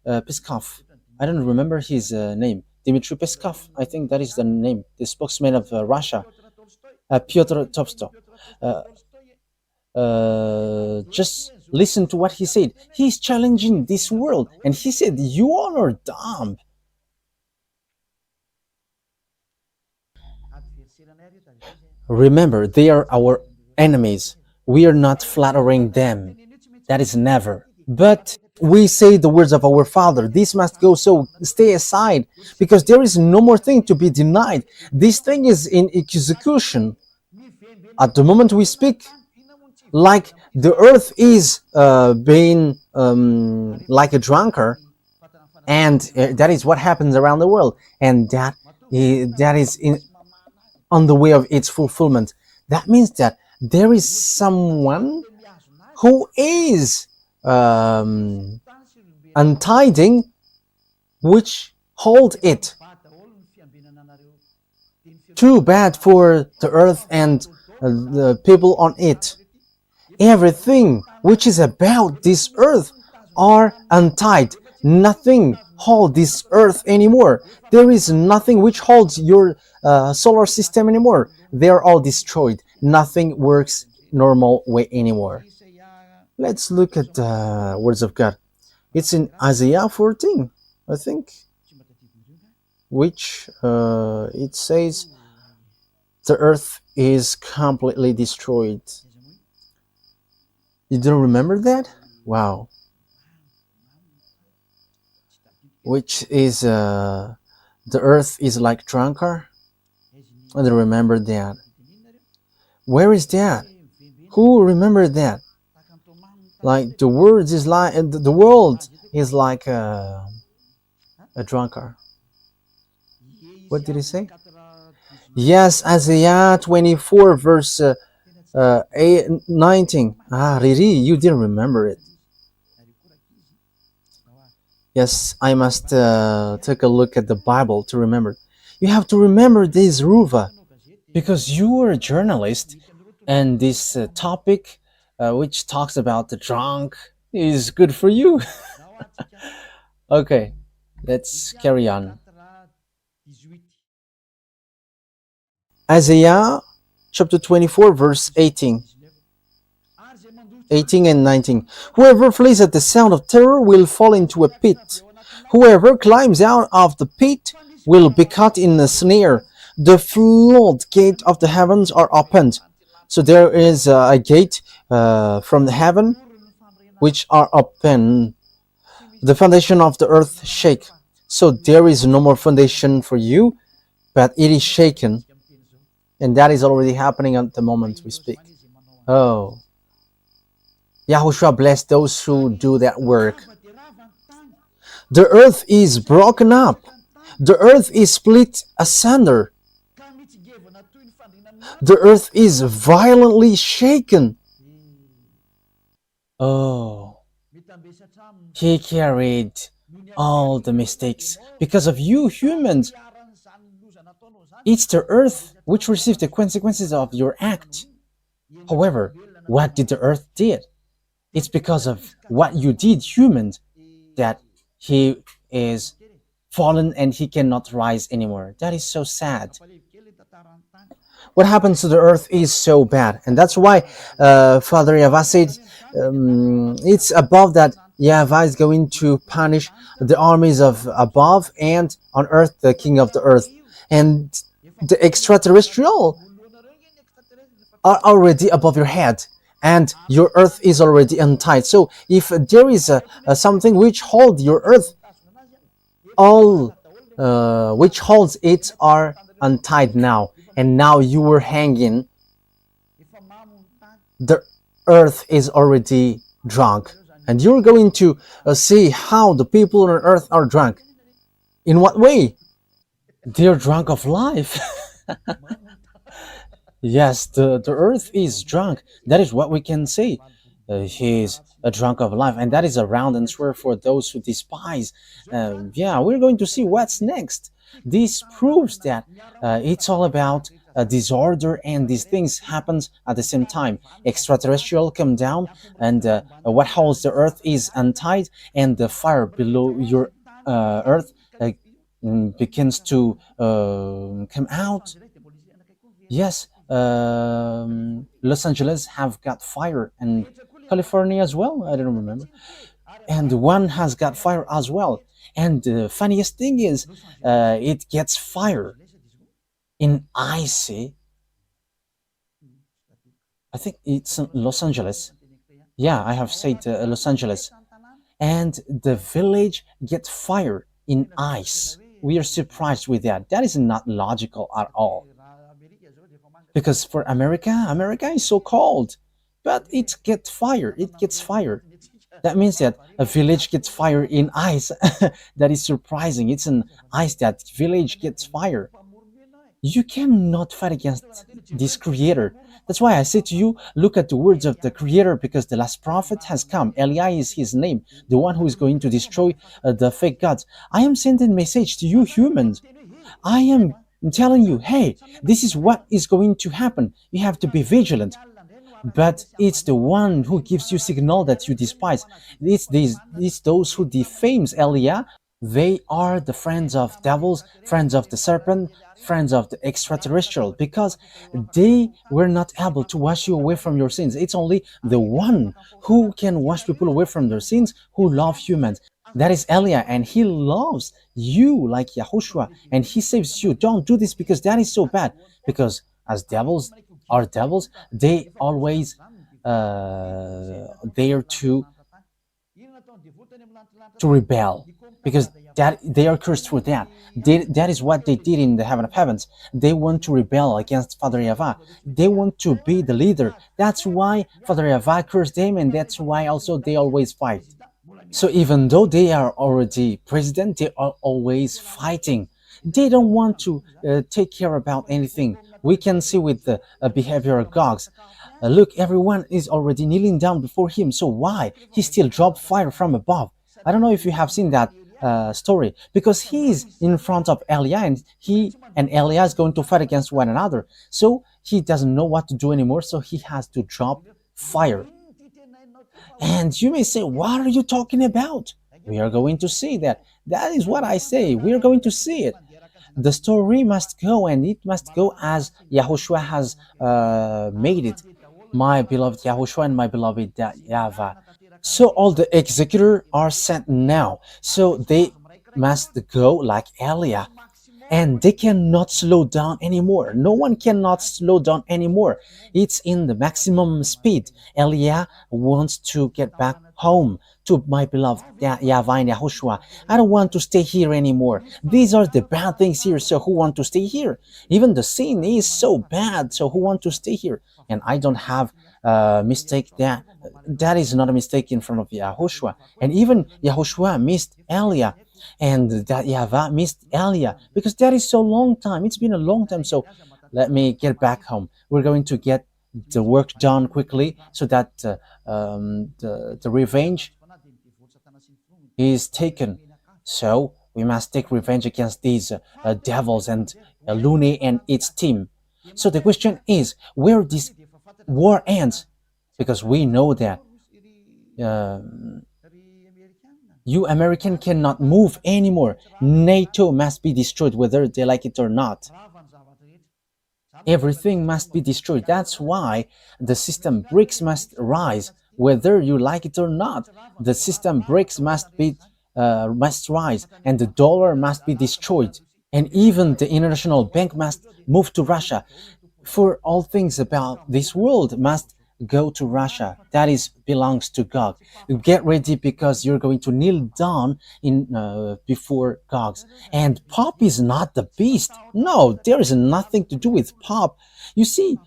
Peskov. I don't remember his name. Dmitry Peskov, I think that is the name, the spokesman of Russia. Pyotr Tolstoy. Just listen to what he said. He's challenging this world, and he said, "You all are dumb." Remember, they are our enemies. We are not flattering them. That is never. But we say the words of our Father. This must go, so stay aside, because there is no more thing to be denied. This thing is in execution. At the moment we speak, like the earth is being like a drunkard, and that is what happens around the world, and that is on the way of its fulfillment. That means that there is someone who is untiding, which hold it. Too bad for the earth and the people on it. Everything which is about this earth are untied. Nothing holds this earth anymore. There is nothing which holds your solar system anymore. They are all destroyed. Nothing works normal way anymore. Let's look at the words of God. It's in Isaiah 14, I think, which it says the earth is completely destroyed. You don't remember that? Wow. Which is the earth is like drunkard? I don't remember that. Where is that? Who remembered that? Like the words is like the world is like a drunkard. What did he say? Yes, Isaiah 24, verse 19. Ah, really? You didn't remember it. Yes, I must take a look at the Bible to remember. You have to remember this, Ruva, because you are a journalist, and this topic, which talks about the drunk, is good for you. Okay, let's carry on. Isaiah chapter 24, verse 18 and 19. Whoever flees at the sound of terror will fall into a pit. Whoever climbs out of the pit will be caught in a snare. The floodgate of the heavens are opened. So there is a gate from the heaven which are open. The foundation of the earth shake. So there is no more foundation for you, but it is shaken. And that is already happening at the moment we speak. Oh, Yahushua bless those who do that work. The earth is broken up. The earth is split asunder. The earth is violently shaken. Oh, he carried all the mistakes because of you humans. It's the earth which received the consequences of your act. However, what did the earth did? It's because of what you did, humans, that he is fallen and he cannot rise anymore. That is so sad. What happens to the earth is so bad, and that's why Father YAHVAH said it's above that YAHVAH is going to punish the armies of above, and on earth the king of the earth, and the extraterrestrial are already above your head, and your earth is already untied. So if there is something which holds your earth, all which holds it are untied now, and now you were hanging. The earth is already drunk, and you're going to see how the people on earth are drunk. In what way? They're drunk of life. Yes, the earth is drunk. That is what we can say. He is a drunk of life, and that is a round and swear for those who despise. Yeah, we're going to see what's next. This proves that it's all about disorder, and these things happens at the same time. Extraterrestrial come down, and what holds the earth is untied, and the fire below your earth begins to come out. Yes, Los Angeles have got fire, and California as well. I don't remember, and one has got fire as well. And the funniest thing is, it gets fire in icy. I think it's Los Angeles. Yeah, I have said Los Angeles, and the village gets fire in ice. We are surprised with that. That is not logical at all. Because for America, America is so cold, but it gets fire. It gets fire. That means that a village gets fire in ice. That is surprising. It's an ice that village gets fire. You cannot fight against this creator. That's why I say to you, look at the words of the creator, because the last prophet has come. Eli is his name, the one who is going to destroy the fake gods. I am sending a message to you humans. I am telling you, hey, this is what is going to happen. You have to be vigilant. But it's the one who gives you signal that you despise. It's those who defames Elia. They are the friends of devils, friends of the serpent, friends of the extraterrestrial, because they were not able to wash you away from your sins. It's only the one who can wash people away from their sins who love humans. That is Elia, and he loves you like Yahushua, and he saves you. Don't do this because that is so bad. Because as devils are devils, they always dare to rebel, because that they are cursed for that. That is what they did in the heaven of heavens. They want to rebel against Father YAHVAH. They want to be the leader. That's why Father YAHVAH cursed them, and that's why also they always fight. So even though they are already president, they are always fighting. They don't want to take care about anything. We can see with the behavior of gods. Look, everyone is already kneeling down before him, so why he still dropped fire from above? I don't know if you have seen that story, because he's in front of Elia, and he and Elia is going to fight against one another. So he doesn't know what to do anymore, so he has to drop fire. And you may say, what are you talking about? We are going to see that. That is what I say. We are going to see it. The story must go, and it must go as Yahushua has made it. My beloved Yahushua and my beloved YAHVAH. So all the executors are sent now. So they must go like Elia, and they cannot slow down anymore. No one cannot slow down anymore. It's in the maximum speed. Elia wants to get back home to my beloved YAHVAH and Yahushua. I don't want to stay here anymore. These are the bad things here, so who want to stay here? Even the sin is so bad, so who want to stay here? And I don't have a mistake. That is not a mistake in front of Yahushua. And even Yahushua missed Elia, and that YAHVAH missed Elia, because that is so long time. It's been a long time. So let me get back home. We're going to get the work done quickly, so that the revenge is taken. So we must take revenge against these devils and Lune and its team. So the question is, where this war ends, because we know that you American cannot move anymore. NATO must be destroyed, whether they like it or not. Everything must be destroyed. That's why the system BRICS must rise, whether you like it or not. The system BRICS must rise, and the dollar must be destroyed, and even the international bank must move to Russia. For all things about this world must go to Russia. That is belongs to God. Get ready, because you're going to kneel down in before gods. And Pop is not the beast. No, there is nothing to do with Pop. You see,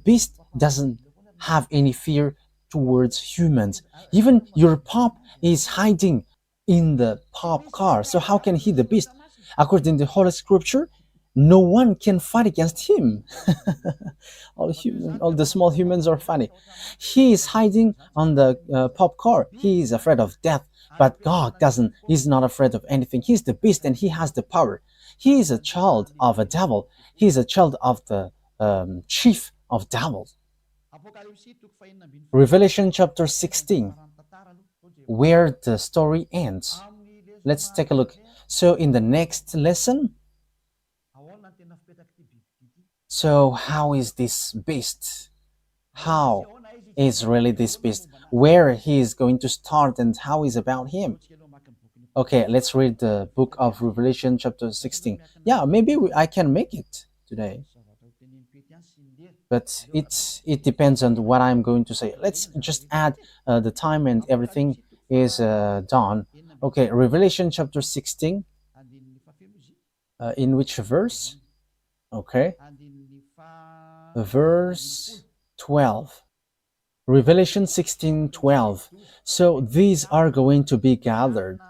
beast doesn't have any fear towards humans. Even your Pop is hiding in the Pop car. So how can he the beast? According to Holy Scripture, no one can fight against him. All the small humans are funny. He is hiding on the Pop car. He is afraid of death, but God doesn't. He's not afraid of anything. He's the beast, and he has the power. He is a child of a devil. He is a child of the chief of devils. Revelation chapter 16, where the story ends. Let's take a look. So in the next lesson, so how is this beast? How is really this beast? Where he is going to start, and how is about him? Okay, let's read the book of Revelation chapter 16. Yeah, maybe I can make it today, but it depends on what I'm going to say. Let's just add the time, and everything is done. Okay, Revelation chapter 16. In which verse? Okay, verse 12. Revelation 16:12. So these are going to be gathered.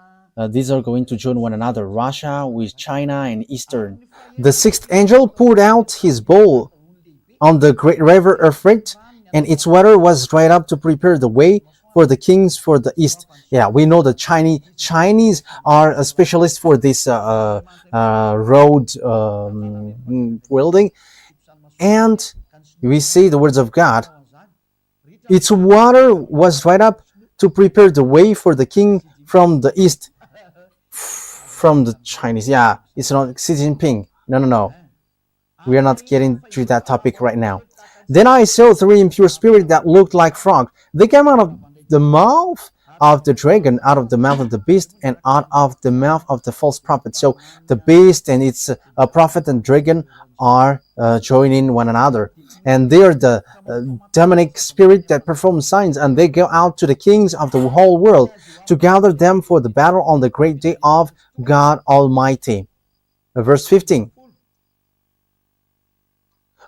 These are going to join one another, Russia with China and Eastern. The sixth angel poured out his bowl on the great river Euphrates, and its water was dried up to prepare the way for the kings for the east. Yeah, we know the Chinese are a specialist for this road building, and we see the words of God. Its water was dried up to prepare the way for the king from the east. From the Chinese, yeah, it's not Xi Jinping. No. We are not getting to that topic right now. Then I saw three impure spirits that looked like frogs. They came out of the mouth of the dragon, out of the mouth of the beast, and out of the mouth of the false prophet. So the beast and its prophet and dragon are joining one another, and they are the demonic spirit that perform signs, and they go out to the kings of the whole world to gather them for the battle on the great day of God Almighty. Verse 15.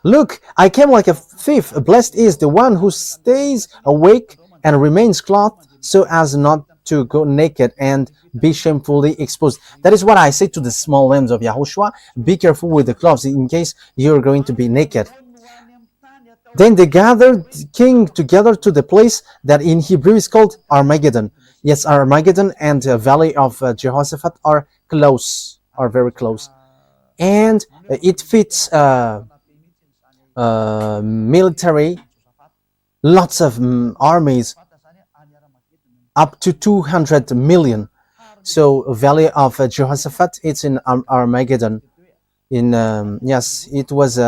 Look, I came like a thief. Blessed is the one who stays awake and remains clothed, so as not to go naked and be shamefully exposed. That is what I say to the small lambs of Yahushua. Be careful with the cloths in case you're going to be naked. Then they gathered king together to the place that in Hebrew is called Armageddon. Yes, Armageddon and the valley of Jehoshaphat are close, are very close. And it fits military, lots of armies, up to 200 million. So valley of Jehoshaphat, it's in Armageddon. In yes, it was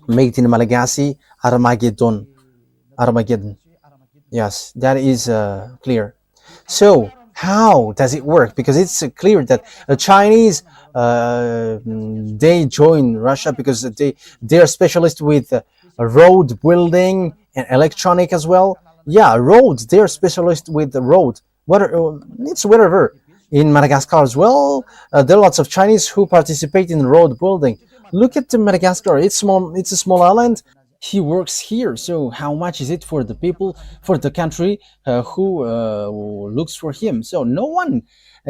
made in Malagasy, Armageddon. Armageddon. Yes, that is clear. So how does it work? Because it's clear that the Chinese they join Russia because they are specialists with road building and electronic as well. Yeah, roads. They are specialists with the road. It's wherever in Madagascar as well. There are lots of Chinese who participate in road building. Look at Madagascar. It's small. It's a small island. He works here. So how much is it for the people, for the country who looks for him? So no one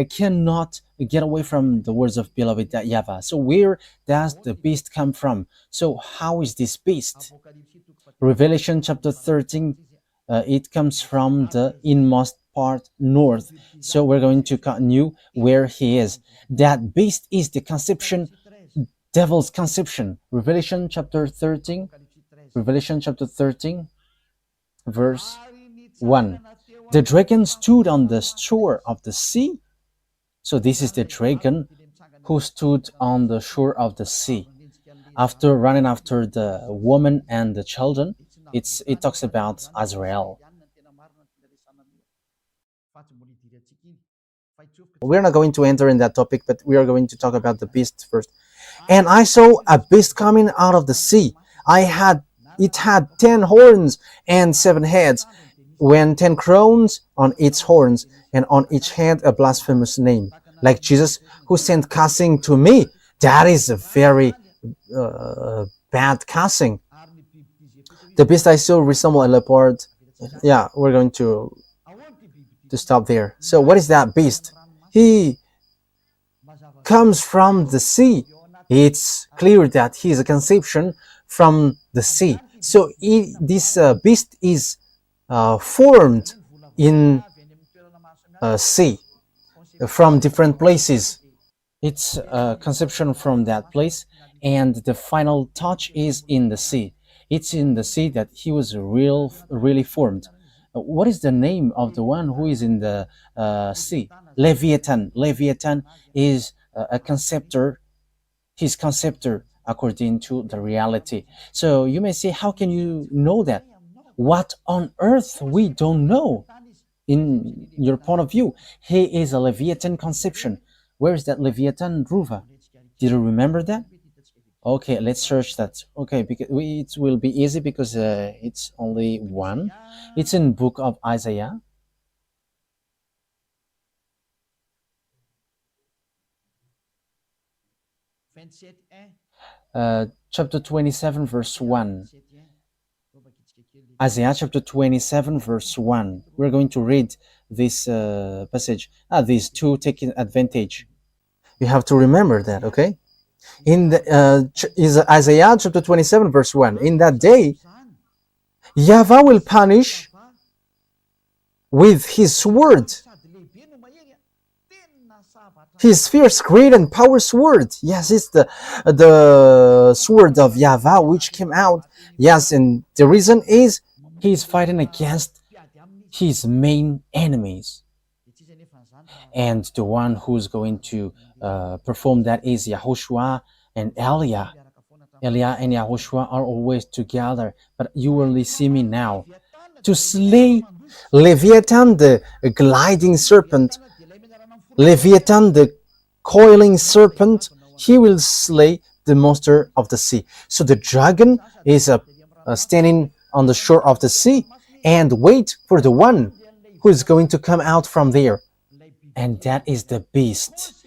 cannot get away from the words of beloved YAHVAH. So where does the beast come from? So how is this beast? Revelation chapter 13, it comes from the inmost part north. So we're going to continue where he is. That beast is the conception, devil's conception. Revelation chapter 13, verse 1. The dragon stood on the shore of the sea. So this is the dragon who stood on the shore of the sea. After running after the woman and the children, it talks about Azrael. We're not going to enter in that topic, but we are going to talk about the beast first. And I saw a beast coming out of the sea. It had 10 horns and 7 heads, when 10 crowns on its horns, and on each head a blasphemous name, like Jesus, who sent cussing to me. That is a very bad cussing. The beast I saw resembled a leopard. Yeah, we're going to stop there. So what is that beast? He comes from the sea. It's clear that he is a conception from the sea. So this beast is formed in sea from different places. It's a conception from that place, and the final touch is in the sea. It's in the sea that he was really formed. What is the name of the one who is in the sea? Leviathan. Leviathan is a conceptor. His conceptor according to the reality. So you may say, how can you know that? What on earth we don't know? In your point of view, he is a Leviathan conception. Where is that Leviathan, Ruva? Did you remember that? Okay, let's search that. Okay, because it will be easy because it's only one. It's in book of Isaiah. Chapter 27, verse 1. Isaiah chapter 27, verse 1. We're going to read this passage. These two taking advantage. You have to remember that, okay? In the is Isaiah chapter 27, verse 1. In that day, YAHVAH will punish with his sword, his fierce, great, and power sword. Yes, it's the sword of YAHVAH which came out. Yes, and the reason is he's fighting against his main enemies. And the one who's going to perform that is YAHOSHUAH and Elia. Elia and YAHOSHUAH are always together, but you only see me now. To slay Leviathan, the gliding serpent, Leviathan, the coiling serpent, he will slay the monster of the sea. So the dragon is standing on the shore of the sea and wait for the one who is going to come out from there. And that is the beast.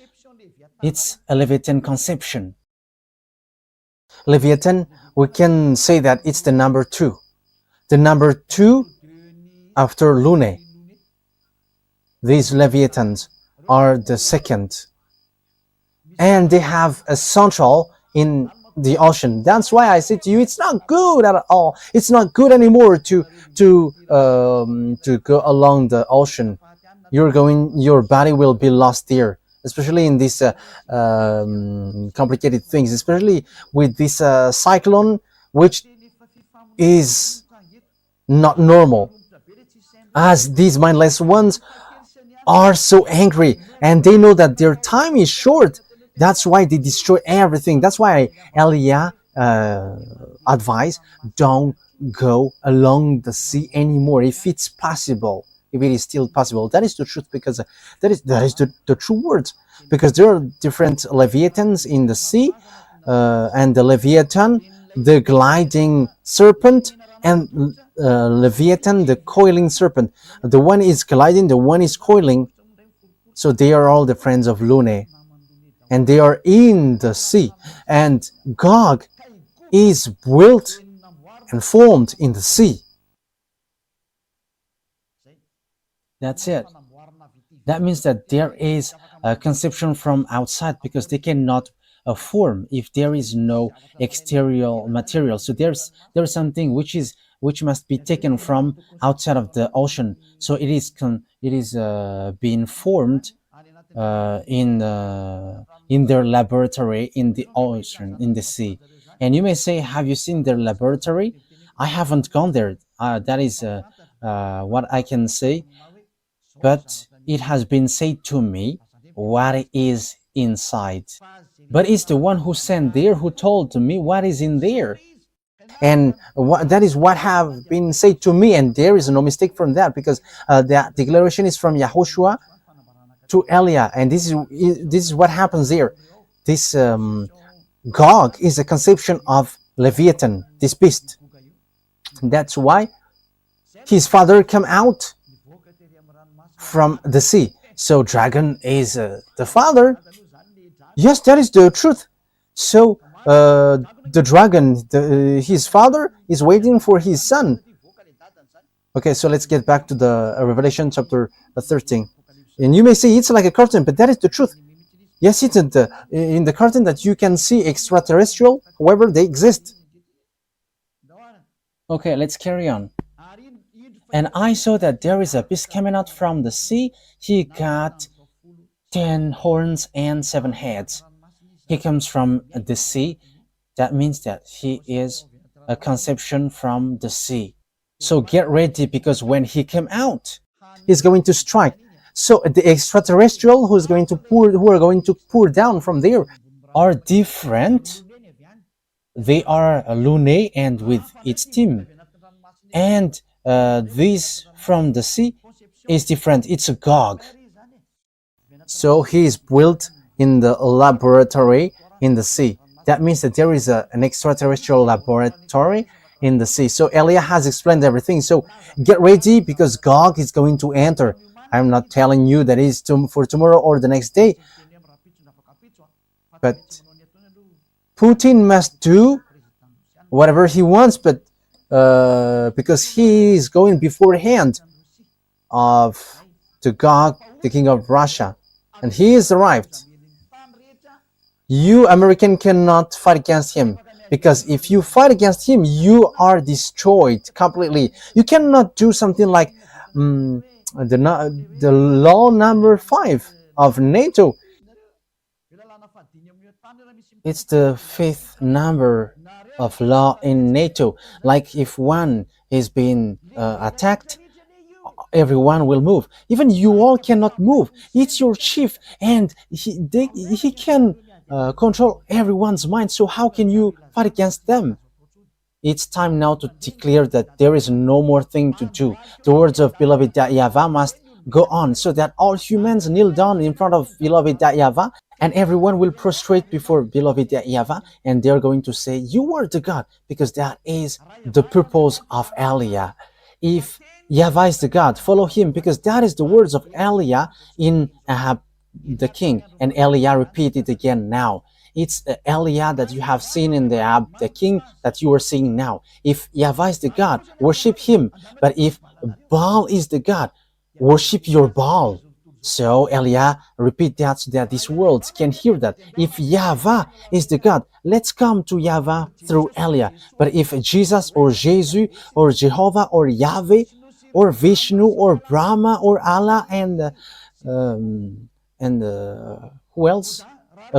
It's a Leviathan conception. Leviathan, we can say that it's the number 2. The number 2 after Lune. these leviathans are the second, and they have a central in the ocean. That's why I say to you, it's not good at all. It's not good anymore to go along the ocean. Your body will be lost there, especially in these complicated things, especially with this cyclone, which is not normal, as these mindless ones are so angry and they know that their time is short. That's why they destroy everything. That's why Elia advised, don't go along the sea anymore if it's possible, if it is still possible. That is the truth, because that is the true words, because there are different leviathans in the sea, and the leviathan, the gliding serpent, and leviathan, the coiling serpent. The one is gliding, the one is coiling. So they are all the friends of Lune, and they are in the sea. And Gog is built and formed in the sea. That's it. That means that there is a conception from outside, because they cannot form if there is no exterior material. So there's something which must be taken from outside of the ocean. So it is being formed in their laboratory in the ocean, in the sea. And you may say, have you seen their laboratory? I haven't gone there. That is what I can say. But it has been said to me what is inside. But it's the one who sent there who told me what is in there. And that is what have been said to me, and there is no mistake from that, because the declaration is from YAHOSHUAH to Elia, and this is what happens there. This Gog is a conception of Leviathan, this beast. That's why his father came out from the sea. So dragon is the father. Yes, that is the truth. So the dragon, his father, is waiting for his son. Okay, so let's get back to the Revelation chapter 13. And you may say it's like a curtain, but that is the truth. Yes, it's in the curtain that you can see extraterrestrial. However, they exist. Okay, let's carry on. And I saw that there is a beast coming out from the sea. He got 10 horns and 7 heads. He comes from the sea. That means that he is a conception from the sea. So get ready, because when he came out, he's going to strike. So the extraterrestrial who are going to pour down from there are different. They are Lune and with its team. And this from the sea is different. It's a Gog. So he is built in the laboratory in the sea. That means that there is an extraterrestrial laboratory in the sea. So Elia has explained everything. So get ready, because Gog is going to enter. I'm not telling you that is for tomorrow or the next day. But Putin must do whatever he wants, but because he is going beforehand of the Gog, the king of Russia, and he is arrived. You American cannot fight against him, because if you fight against him, you are destroyed completely. You cannot do something like the law number 5 of Nato. It's the 5th number of law in Nato. Like if one is being attacked, everyone will move. Even you all cannot move. It's your chief, and he can control everyone's mind. So how can you fight against them? It's time now to declare that there is no more thing to do. The words of beloved YAHVAH must go on, so that all humans kneel down in front of beloved YAHVAH, and everyone will prostrate before beloved YAHVAH, and they're going to say, you are the God, because that is the purpose of Elia. If YAHVAH is the God, follow him, because that is the words of Elia in Ahab the king, and Elia repeated again now. It's Elia that you have seen in the Ahab the king that you are seeing now. If YAHVAH is the God, worship him. But if Baal is the God, worship your Baal. So Elia repeat that so that this world can hear that. If YAHVAH is the God, let's come to YAHVAH through Elia. But if Jesus or Jesus or Jehovah or Yahweh or Vishnu or Brahma or Allah um, and who else?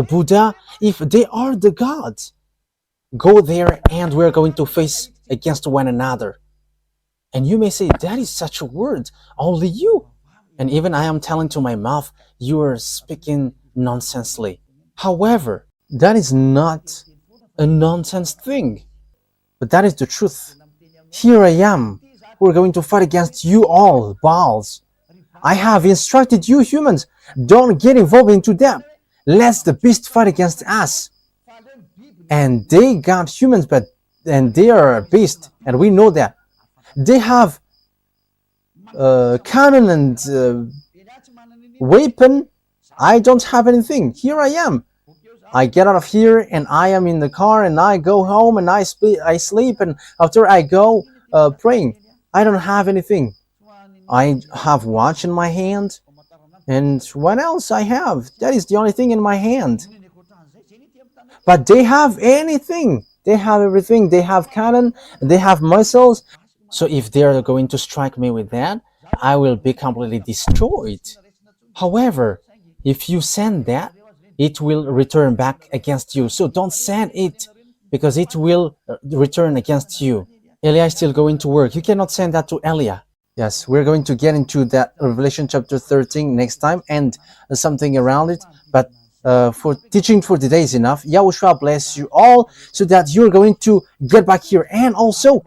Buddha, if they are the gods, go there and we're going to face against one another. And you may say, that is such a word, only you. And even I am telling to my mouth, you are speaking nonsensely. However, that is not a nonsense thing, but that is the truth. Here I am. We're going to fight against you all, Baals. I have instructed you humans, don't get involved into them. Let the beast fight against us. And they got humans, and they are a beast, and we know that. They have cannon and weapon. I don't have anything. Here I am. I get out of here and I am in the car and I go home and I sleep and after I go praying. I don't have anything. I have watch in my hand and what else I have? That is the only thing in my hand. But they have anything. They have everything. They have cannon. They have missiles. So if they are going to strike me with that, I will be completely destroyed. However, if you send that, it will return back against you. So don't send it because it will return against you. Elia is still going to work. You cannot send that to Elia. Yes, we're going to get into that Revelation chapter 13 next time and something around it. But for teaching for today is enough. Yahushua bless you all so that you're going to get back here. And also,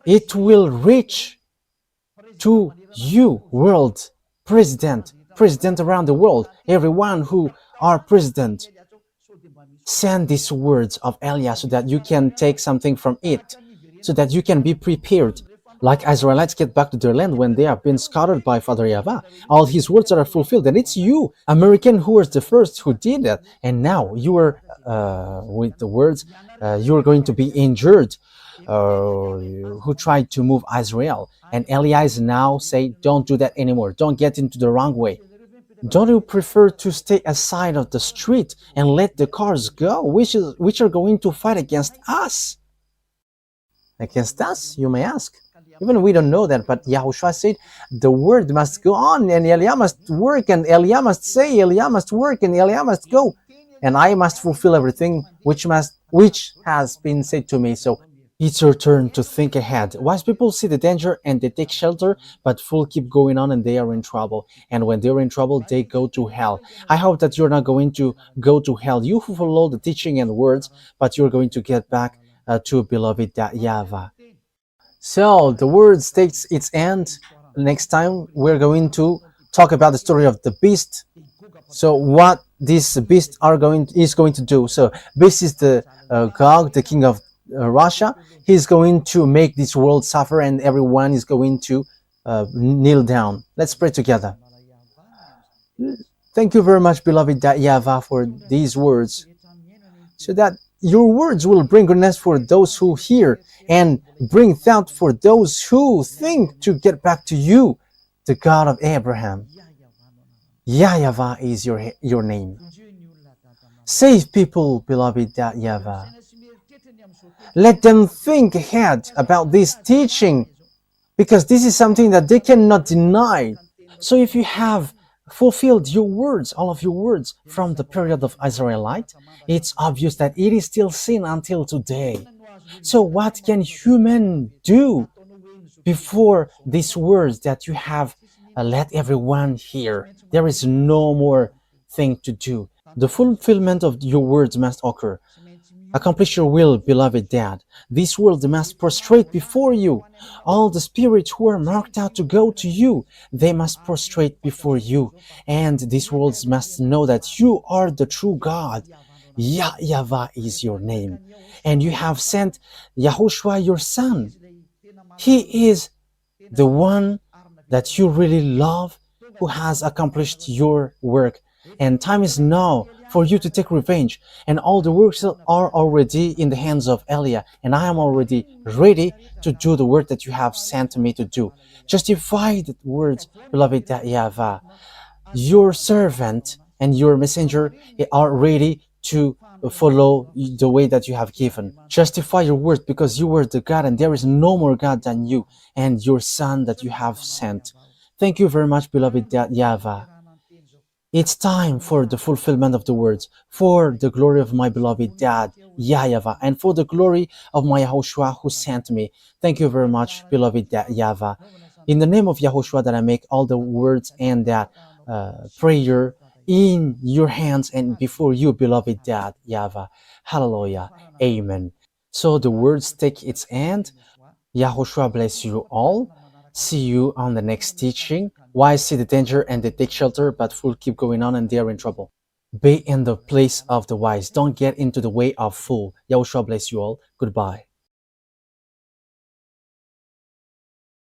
it will reach to you, world president around the world, everyone who are president. Send these words of Elia so that you can take something from it, so that you can be prepared. Like Israelites get back to their land when they have been scattered by Father YAHVAH. All his words are fulfilled. And it's you, American, who was the first who did that. And now you are, with the words, you are going to be injured. Who tried to move Israel. And Elia is now saying, don't do that anymore. Don't get into the wrong way. Don't you prefer to stay aside of the street and let the cars go, which are going to fight against us? Against us, you may ask. Even we don't know that, but Yahushua said the word must go on, and Elia must work, and Elia must say, Elia must work, and Elia must go, and I must fulfill everything which has been said to me. So it's your turn to think ahead. Wise people see the danger and they take shelter, but fools keep going on and they are in trouble. And when they're in trouble, they go to hell. I hope that you're not going to go to hell. You who follow the teaching and words, but you're going to get back to beloved YAHVAH. So the word takes its end. Next time we're going to talk about the story of the beast. So what this beast is going to do. So beast is the Gog, the king of Russia. He's going to make this world suffer and everyone is going to kneel down. Let's pray together. Thank you very much, beloved YAHVAH, for these words, so that your words will bring goodness for those who hear and bring thought for those who think to get back to you, the God of Abraham. YAHVAH is your name. Save people, beloved YAHVAH. Let them think ahead about this teaching, because this is something that they cannot deny. So if you have fulfilled your words, all of your words from the period of Israelite, it's obvious that it is still sin until today. So what can human do before these words that you have let everyone hear? There is no more thing to do. The fulfillment of your words must occur. Accomplish your will, beloved Dad. This world must prostrate before you. All the spirits who are marked out to go to you, they must prostrate before you. And this world must know that you are the true God. YAHVAH is your name. And you have sent YAHOSHUAH, your son. He is the one that you really love, who has accomplished your work. And time is now for you to take revenge. And all the works are already in the hands of Elia, and I am already ready to do the work that you have sent me to do. Justify the words, beloved Yahweh. Your servant and your messenger are ready to follow the way that you have given. Justify your word, because you were the God and there is no more God than you and your Son that you have sent. Thank you very much, beloved Yahweh. It's time for the fulfillment of the words, for the glory of my beloved Dad, Yahvah, and for the glory of my YAHOSHUAH who sent me. Thank you very much, beloved Yahvah. In the name of YAHOSHUAH that I make all the words and that prayer in your hands and before you, beloved Dad, Yahvah. Hallelujah. Amen. So the words take its end. YAHOSHUAH bless you all. See you on the next teaching. Wise see the danger and they take shelter, but fools keep going on and they are in trouble. Be in the place of the wise. Don't get into the way of fool. YAHOSHUAH bless you all. Goodbye.